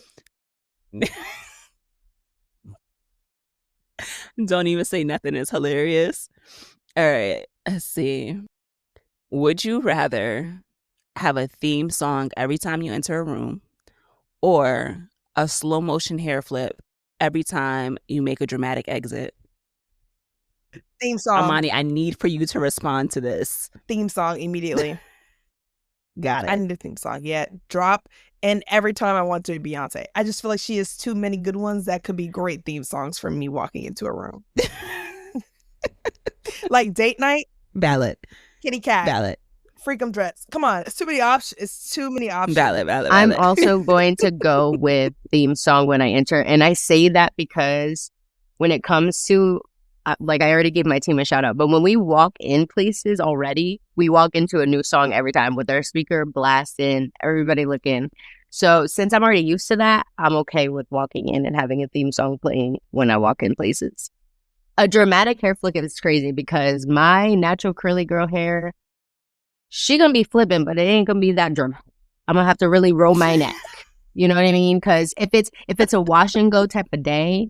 don't even say nothing. It's hilarious. All right. Let's see. Would you rather have a theme song every time you enter a room or a slow motion hair flip every time you make a dramatic exit? Theme song. Amani, I need for you to respond to this. Theme song immediately. Got it. I need a theme song. Yeah, drop. And every time I want to, Beyonce. I just feel like she has too many good ones that could be great theme songs for me walking into a room. Like date night, Ballot. kitty cat, Ballot. freakum dress. Come on, it's too many options. It's too many options. Ballot. I'm also going to go with theme song when I enter. And I say that because when it comes to, like I already gave my team a shout out, but when we walk in places already, we walk into a new song every time with our speaker blasting, everybody looking. So since I'm already used to that, I'm okay with walking in and having a theme song playing when I walk in places. A dramatic hair flick is crazy because my natural curly girl hair, she gonna be flipping, but it ain't gonna be that dramatic. I'm gonna have to really roll my neck. You know what I mean? Because if it's a wash and go type of day,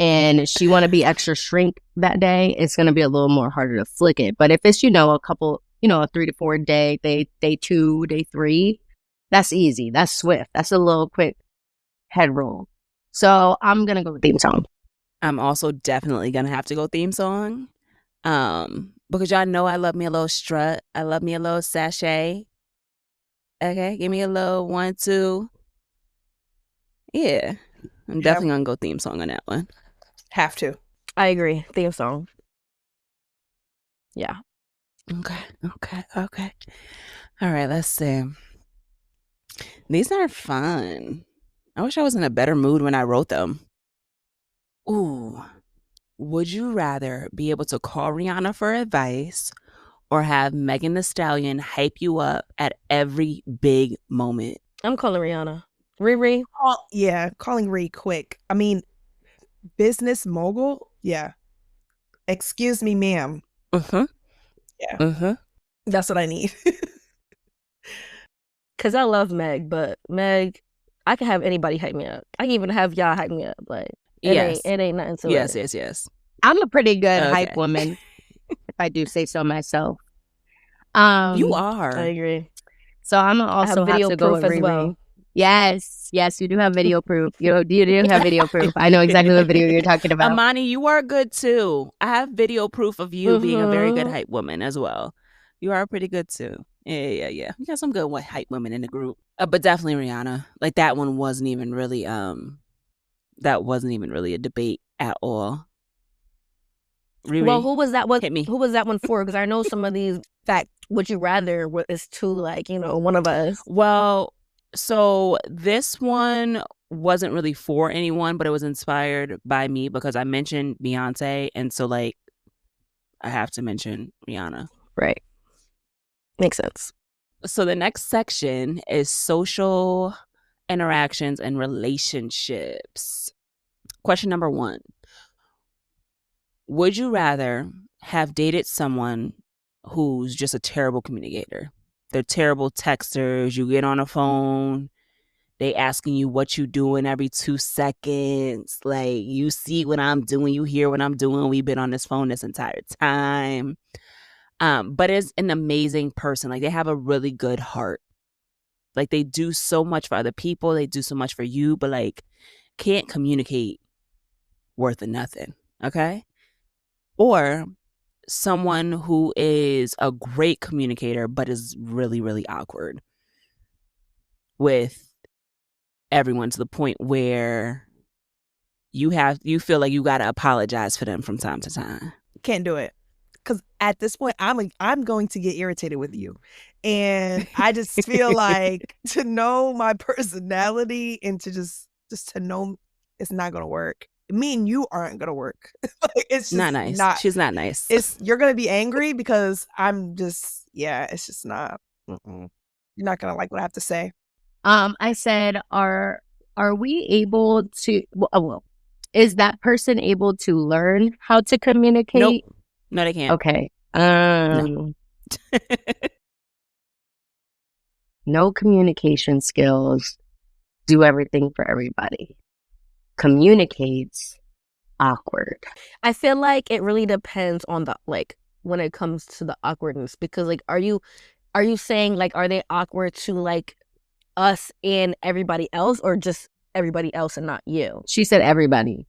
and she want to be extra shrink that day, it's gonna be a little more harder to flick it. But if it's a couple, a 3 to 4 day 2, day 3, that's easy. That's swift. That's a little quick head roll. So I'm gonna go with theme song. I'm also definitely gonna have to go theme song. Because y'all know I love me a little strut. I love me a little sachet. Okay, give me a little 1, 2. Yeah. I'm definitely gonna go theme song on that one. Have to. I agree. Theme song. Yeah. Okay. All right, let's see. These are fun. I wish I was in a better mood when I wrote them. Ooh. Would you rather be able to call Rihanna for advice or have Megan Thee Stallion hype you up at every big moment? I'm calling Rihanna. Riri. Calling Ree quick. I mean, business mogul. Yeah. Excuse me, ma'am. Yeah. That's what I need. Because I love Meg, but Meg, I can have anybody hype me up. I can even have y'all hype me up. Like, it ain't nothing to it. Yes. I'm a pretty good Okay. hype woman, if I do say so myself. You are. I agree. So I'm gonna also have video to go proof with as Riri. well. Yes, you do have video proof. You do have video proof. I know exactly what video you're talking about. Amani, you are good too. I have video proof of you being a very good hype woman as well. You are pretty good too. Yeah. You got some good hype women in the group. But definitely Rihanna. Like that one wasn't even really a debate at all. Riri, Well, who was that? hit me. Who was that one for? Because I know some of these fact. Would you rather is too like one of us. Well, so this one wasn't really for anyone, but it was inspired by me because I mentioned Beyonce, and so like I have to mention Rihanna. Right. Makes sense. So the next section is social interactions and relationships. Question number 1. Would you rather have dated someone who's just a terrible communicator? They're terrible texters. You get on a phone, they asking you what you doing every 2 seconds. Like, you see what I'm doing, you hear what I'm doing. We've been on this phone this entire time. But is an amazing person. Like, they have a really good heart. Like, they do so much for other people. They do so much for you, but like can't communicate worth of nothing. Okay? Or someone who is a great communicator but is really, really awkward with everyone to the point where you feel like you gotta apologize for them from time to time. Can't do it. Because at this point, I'm going to get irritated with you. And I just feel like to know my personality and to just to know it's not going to work. Me and you aren't going to work. Like, it's just Not nice. She's not nice. You're going to be angry because I'm just, it's just not. You're not going to like what I have to say. I said, are we able to, is that person able to learn how to communicate? Nope. No, they can't. Okay. No. No communication skills. Do everything for everybody. Communicates awkward. I feel like it really depends on the, like, when it comes to the awkwardness, because like, are you saying like, are they awkward to like us and everybody else, or just everybody else and not you? She said everybody.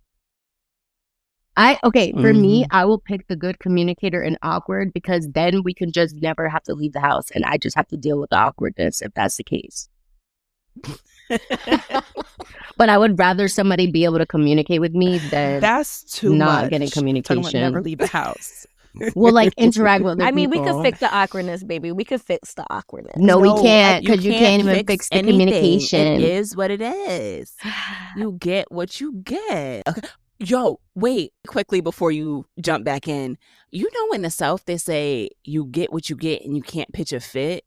For me, I will pick the good communicator and awkward, because then we can just never have to leave the house and I just have to deal with the awkwardness if that's the case. But I would rather somebody be able to communicate with me than that's too not much. getting communication. Talking about never leave the house. Well, like interact with other I mean, people. we could fix the awkwardness, baby. We could fix the awkwardness. No, we No, can't, because you can't even fix the anything. communication. It is what it is. You get what you get. Okay. Yo, wait, quickly before you jump back in. You know, in the South, they say you get what you get and you can't pitch a fit.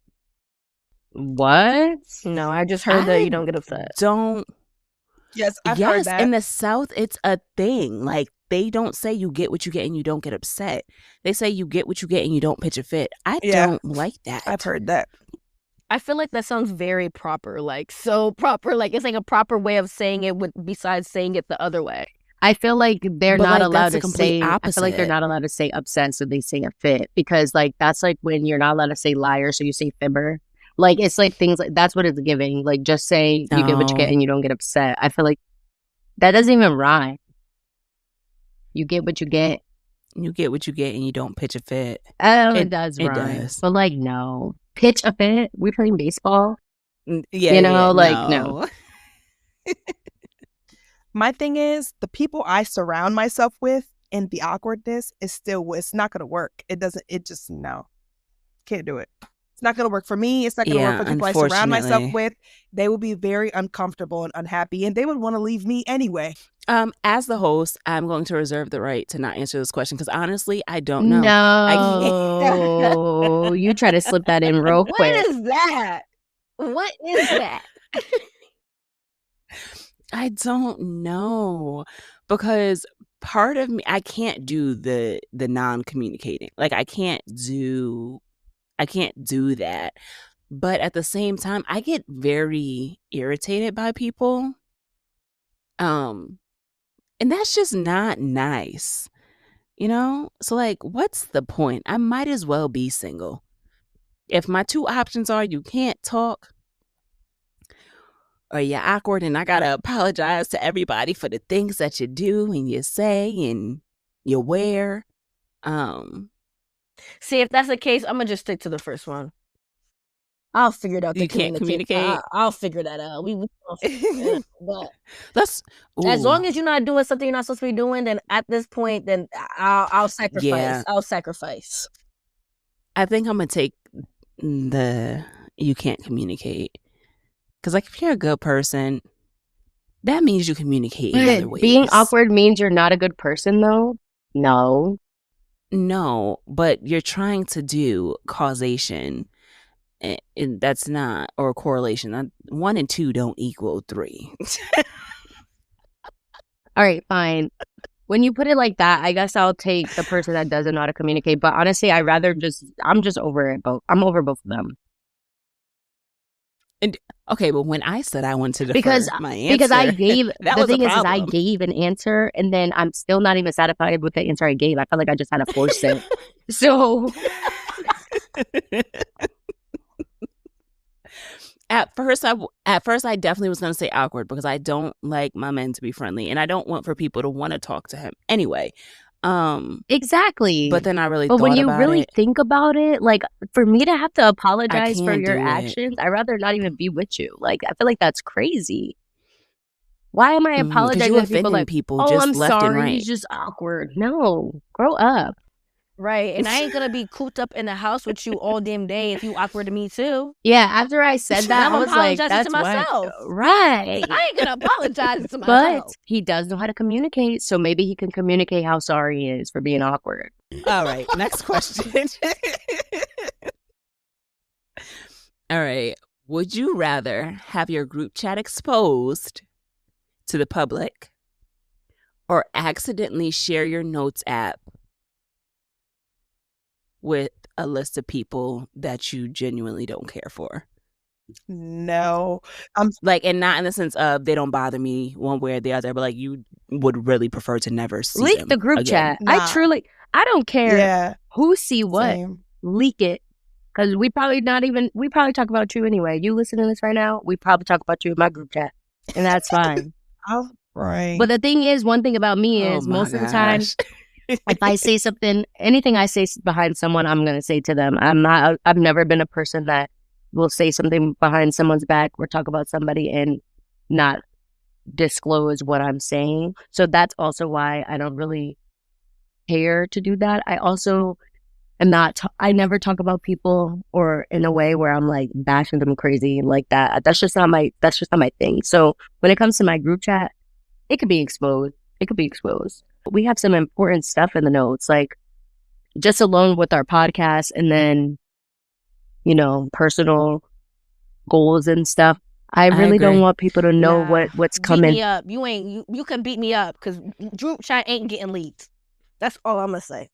What? No, I just heard that you don't get upset. Yes, I've heard that. In the South, it's a thing. Like, they don't say you get what you get and you don't get upset. They say you get what you get and you don't pitch a fit. I don't like that. I've heard that. I feel like that sounds very proper, like so proper. Like, it's like a proper way of saying it besides saying it the other way. I feel like they're But, not like, allowed that's the to complete say. I feel like they're opposite. not allowed to say upset, so they say a fit, because like that's like when you're not allowed to say liar, so you say fibber. Like, it's like things like that's what it's giving. Like, just say you get what you get No. and you don't get upset. I feel like that doesn't even rhyme. You get what you get. You get what you get and you don't pitch a fit. Oh, it does it rhyme. does. But like, no. Pitch a fit? We playing baseball? Yeah, You know, yeah, like, no. My thing is, the people I surround myself with and the awkwardness is still, it's not going to work. No. Can't do it. It's not going to work for me. It's not going to work for the people I surround myself unfortunately. with. They will be very uncomfortable and unhappy, and they would want to leave me anyway. As the host, I'm going to reserve the right to not answer this question because honestly, I don't know. No. You try to slip that in real quick. What is that? What is that? I don't know, because part of me, I can't do the non-communicating. Like, I can't do that. But at the same time, I get very irritated by people. And that's just not nice. You know? So like, what's the point? I might as well be single. If my two options are you can't talk or you're awkward and I gotta apologize to everybody for the things that you do and you say and you wear. See, if that's the case, I'm gonna just stick to the first one. I'll figure it out. You can't communicate? I'll figure that out. We but Let's as long as you're not doing something you're not supposed to be doing, then at this point, then I'll sacrifice. Yeah. I'll sacrifice. I think I'm gonna take the you can't communicate. Because like, if you're a good person, that means you communicate in other ways. Being awkward means you're not a good person, though? No. No, but you're trying to do causation, and that's not, or correlation. 1 and 2 don't equal 3. All right, fine. When you put it like that, I guess I'll take the person that doesn't know how to communicate. But honestly, I'm just over it both. I'm over both of them. And okay, but when I said I wanted to defer Because my answer, because I gave that the was a thing is I problem. gave an answer and then I'm still not even satisfied with the answer I gave. I felt like I just had to force it. So At first, I definitely was going to say awkward because I don't like my men to be friendly, and I don't want for people to want to talk to him anyway. exactly. But then I really But thought when you about really it. think about it, like for me to have to apologize for can't your do it. actions, I'd rather not even be with you. Like I feel like that's crazy. Why am I Because apologizing you to people offending like, people oh, just I'm left and sorry, right. he's just awkward. No, grow up. Right. And I ain't gonna be cooped up in the house with you all damn day if you awkward to me too. Yeah, after I said that, I'm I was like, apologizing that's to myself. right. I ain't gonna apologize to But myself. he does know how to communicate, so maybe he can communicate how sorry he is for being awkward. All right, next question. All right. Would you rather have your group chat exposed to the public or accidentally share your notes app with a list of people that you genuinely don't care for? No. Like, and not in the sense of they don't bother me one way or the other, but like you would really prefer to never see Leak them the group again. chat. I Nah. don't care Yeah. who see what. Same. Leak it. Because we probably talk about you anyway. You listening to this right now, we probably talk about you in my group chat. And that's fine. Right. But the thing is, one thing about me Oh is my most of the time, gosh. if I say something, anything I say behind someone, I'm going to say to them. I've never been a person that will say something behind someone's back or talk about somebody and not disclose what I'm saying. So that's also why I don't really care to do that. I also am not, I never talk about people or in a way where I'm like bashing them crazy like that. That's just not my thing. So when it comes to my group chat, it could be exposed. We have some important stuff in the notes, like just alone with our podcast and then, personal goals and stuff. I really don't want people to know what's coming. Beat me up. You can beat me up because group chat ain't getting leaked. That's all I'm gonna say.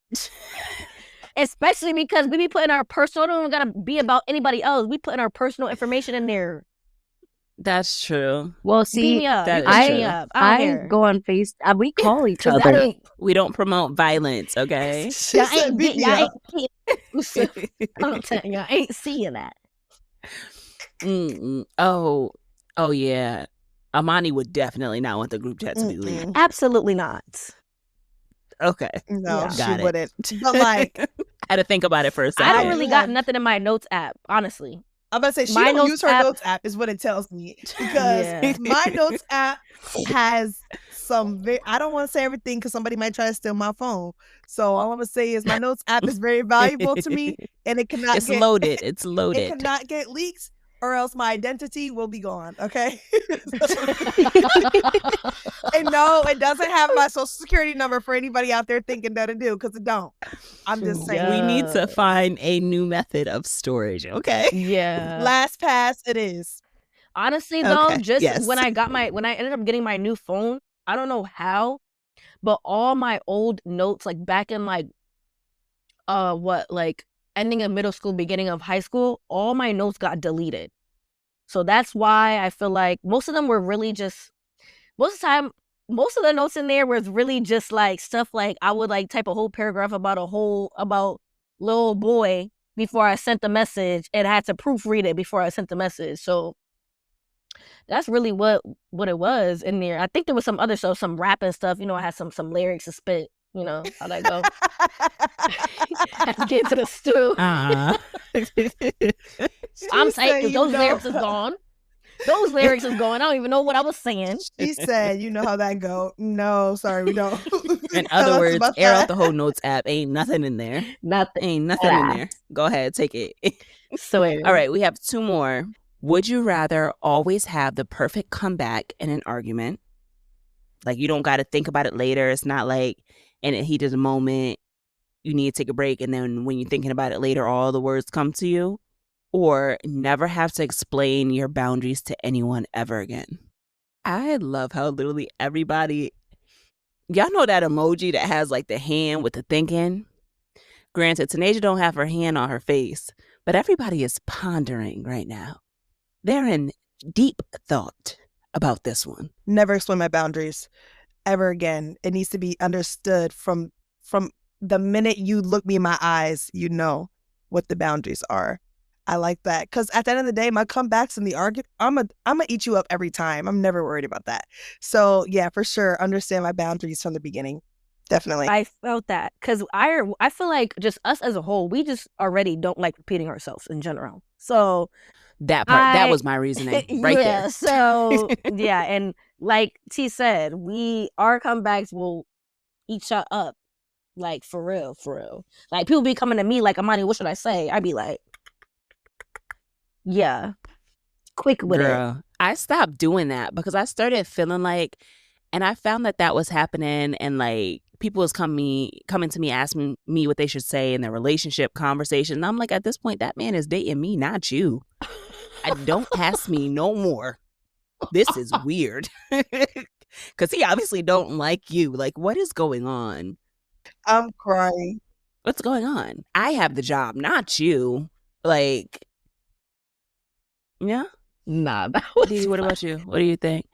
Especially because we be putting our personal, it don't even gotta be about anybody else. We putting our personal information in there. That's true. Well, see, beat me up. That You is can true. beat me up. I go on face. We call each 'Cause other. We don't promote violence, okay? She said beat me up. Content, y'all ain't seeing that. Oh yeah. Amani would definitely not want the group chat to be leaked. Absolutely not. Okay. No, Yeah. she Got it. wouldn't. But like, I had to think about it for a second. I don't really got nothing in my notes app, honestly. I'm about to say she My don't notes use her app- notes app is what it tells me, because Yeah. my notes app has some I don't want to say everything because somebody might try to steal my phone. So all I'm gonna say is my notes app is very valuable to me, and it cannot It's get loaded. It's loaded. it cannot get leaked, or else my identity will be gone. Okay. And no, it doesn't have my social security number for anybody out there thinking that it do, because it don't. I'm just saying. We need to find a new method of storage, okay? Yeah. LastPass it is. Honestly, though, Okay, just yes. when I ended up getting my new phone, I don't know how, but all my old notes, like back in ending of middle school, beginning of high school, all my notes got deleted. So that's why I feel like most of them were really just, most of the time, most of the notes in there was really just like stuff like I would like type a whole paragraph about little boy before I sent the message, and I had to proofread it before I sent the message. So that's really what it was in there. I think there was some other stuff, some rapping stuff. I had some lyrics to spit. How that go. Had to get to the stew. I'm saying, because those lyrics is gone. Those lyrics is gone. I don't even know what I was saying. She said, you know how that go. No, sorry, we don't. In Tell other us words, about air that. out the whole notes app. Ain't nothing in there. Nothing. Ain't nothing in there. Go ahead, take it. So All right, we have 2 more. Would you rather always have the perfect comeback in an argument? Like you don't got to think about it later. It's not like in a heat of the moment you need to take a break, and then when you're thinking about it later, all the words come to you. Or never have to explain your boundaries to anyone ever again. I love how literally everybody, y'all know that emoji that has like the hand with the thinking? Granted, Tanaja don't have her hand on her face, but everybody is pondering right now. They're in deep thought about this one. Never explain my boundaries ever again. It needs to be understood from the minute you look me in my eyes, you know what the boundaries are. I like that because at the end of the day, my comebacks in the argument, I'm gonna eat you up every time. I'm never worried about that. So yeah, for sure, understand my boundaries from the beginning. Definitely. I felt that because I feel like just us as a whole, we just already don't like repeating ourselves in general. So that part, that was my reasoning right yeah, there. So yeah, and like T said, our comebacks will eat y'all up, like for real, for real. Like people be coming to me like, Amani, what should I say? I'd be like, yeah, quick with Girl, I stopped doing that because I started feeling like, and I found that was happening, and like people was coming to me asking me what they should say in their relationship conversation. And I'm like, at this point, that man is dating me, not you. I don't ask me no more. This is weird. Because he obviously don't like you. Like, what is going on? I'm crying. What's going on? I have the job, not you. Like, yeah. Nah, that was Dee, what about you? What do you think?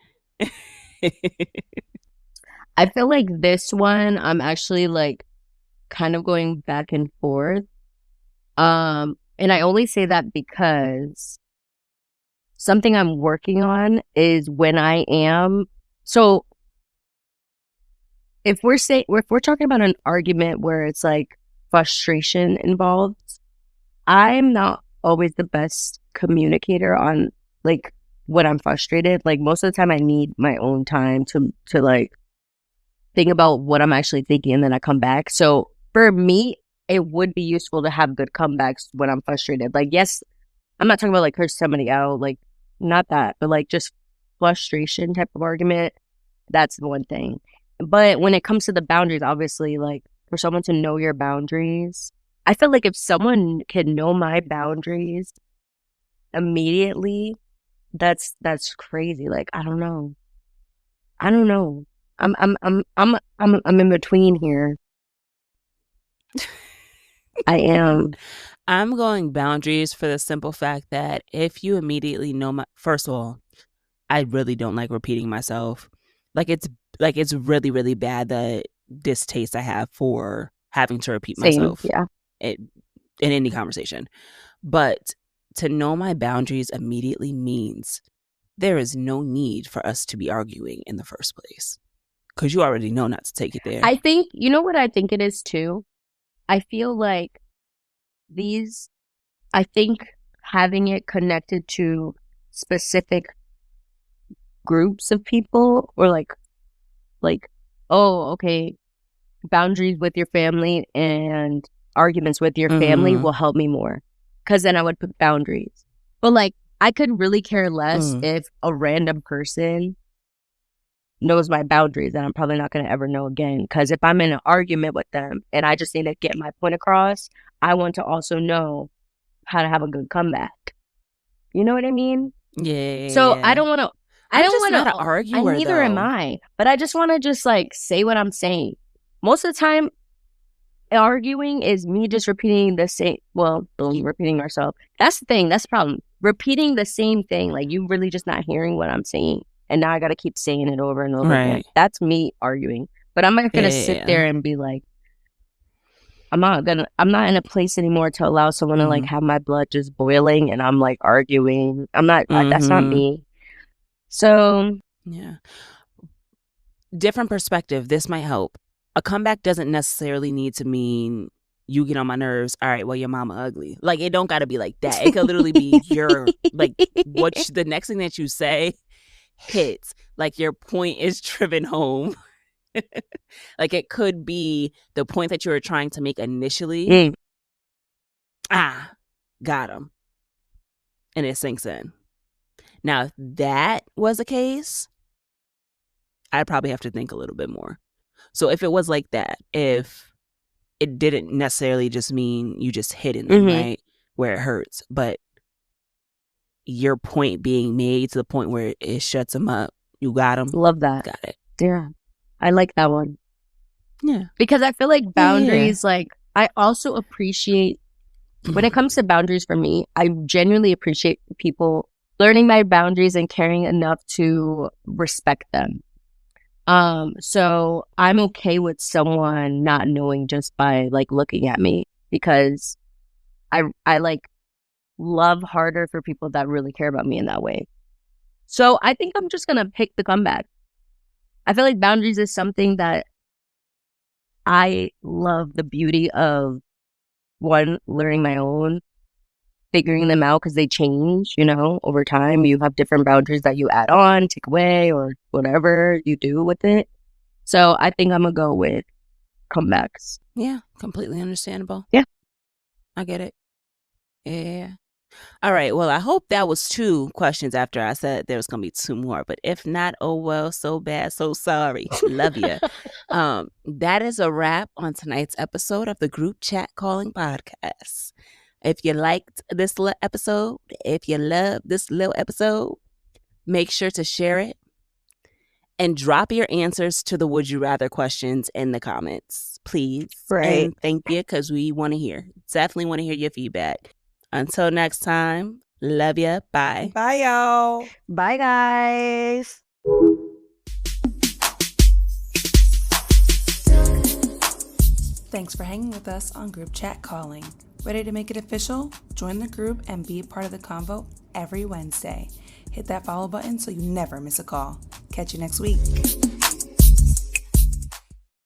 I feel like this one, I'm actually like kind of going back and forth. And I only say that because something I'm working on is when I am, so if we're talking about an argument where it's like frustration involved, I'm not always the best communicator on like when I'm frustrated. Like most of the time I need my own time to like think about what I'm actually thinking and then I come back. So for me, it would be useful to have good comebacks when I'm frustrated. Like, yes, I'm not talking about like curse somebody out, like not that, but like just frustration type of argument. That's the one thing. But when it comes to the boundaries, obviously, like for someone to know your boundaries, I feel like if someone can know my boundaries immediately, that's crazy. Like I don't know. I'm in between here. I am. I'm going boundaries for the simple fact that if you immediately know first of all, I really don't like repeating myself. It's really, really bad, the distaste I have for having to repeat Same, myself. yeah. In any conversation. But to know my boundaries immediately means there is no need for us to be arguing in the first place. Because you already know not to take it there. I think, you know what I think it is too? I feel like having it connected to specific groups of people or like, oh, okay, boundaries with your family and arguments with your family will help me more. Because then I would put boundaries. But like, I could really care less if a random person knows my boundaries that I'm probably not going to ever know again. Because if I'm in an argument with them and I just need to get my point across, I want to also know how to have a good comeback. You know what I mean? Yeah. So I don't want to. I don't want to argue. Neither am I. But I just want to just like say what I'm saying. Most of the time, arguing is me just repeating the same. Well, repeating ourselves. That's the thing. That's the problem. Repeating the same thing. Like you really just not hearing what I'm saying. And now I got to keep saying it over and over again. That's me arguing. But I'm not going to sit there and be like, I'm not in a place anymore to allow someone to like have my blood just boiling and I'm like arguing. I'm not, that's not me. So. Yeah. Different perspective. This might help. A comeback doesn't necessarily need to mean you get on my nerves. All right, well, your mama ugly. Like, it don't got to be like that. It could literally be your, like, the next thing that you say hits. Like, your point is driven home. Like, it could be the point that you were trying to make initially. Got him. And it sinks in. Now, if that was the case, I'd probably have to think a little bit more. So if it was like that, if it didn't necessarily just mean you just hitting them, right? Where it hurts. But your point being made to the point where it shuts them up. You got them. Love that. Got it. Yeah. I like that one. Yeah. Because I feel like boundaries, like, I also appreciate, when it comes to boundaries for me, I genuinely appreciate people learning my boundaries and caring enough to respect them. So I'm okay with someone not knowing just by like looking at me, because I like love harder for people that really care about me in that way. So I think I'm just gonna pick the comeback. I feel like boundaries is something that I love the beauty of, one, learning my own, figuring them out, because they change, you know, over time. You have different boundaries that you add on, take away, or whatever you do with it. So I think I'm gonna go with comebacks. Yeah, completely understandable. Yeah. I get it. Yeah. All right. Well, I hope that was 2 questions after I said there was going to be 2 more. But if not, oh well, so bad, so sorry. Love you. That is a wrap on tonight's episode of the Group Chat Calling Podcast. If you liked this little episode, if you love this little episode, make sure to share it and drop your answers to the Would You Rather questions in the comments, please. Right. And thank you, because we want to hear. Definitely want to hear your feedback. Until next time, love ya. Bye. Bye, y'all. Bye, guys. Thanks for hanging with us on Group Chat Calling. Ready to make it official? Join the group and be a part of the convo every Wednesday. Hit that follow button so you never miss a call. Catch you next week.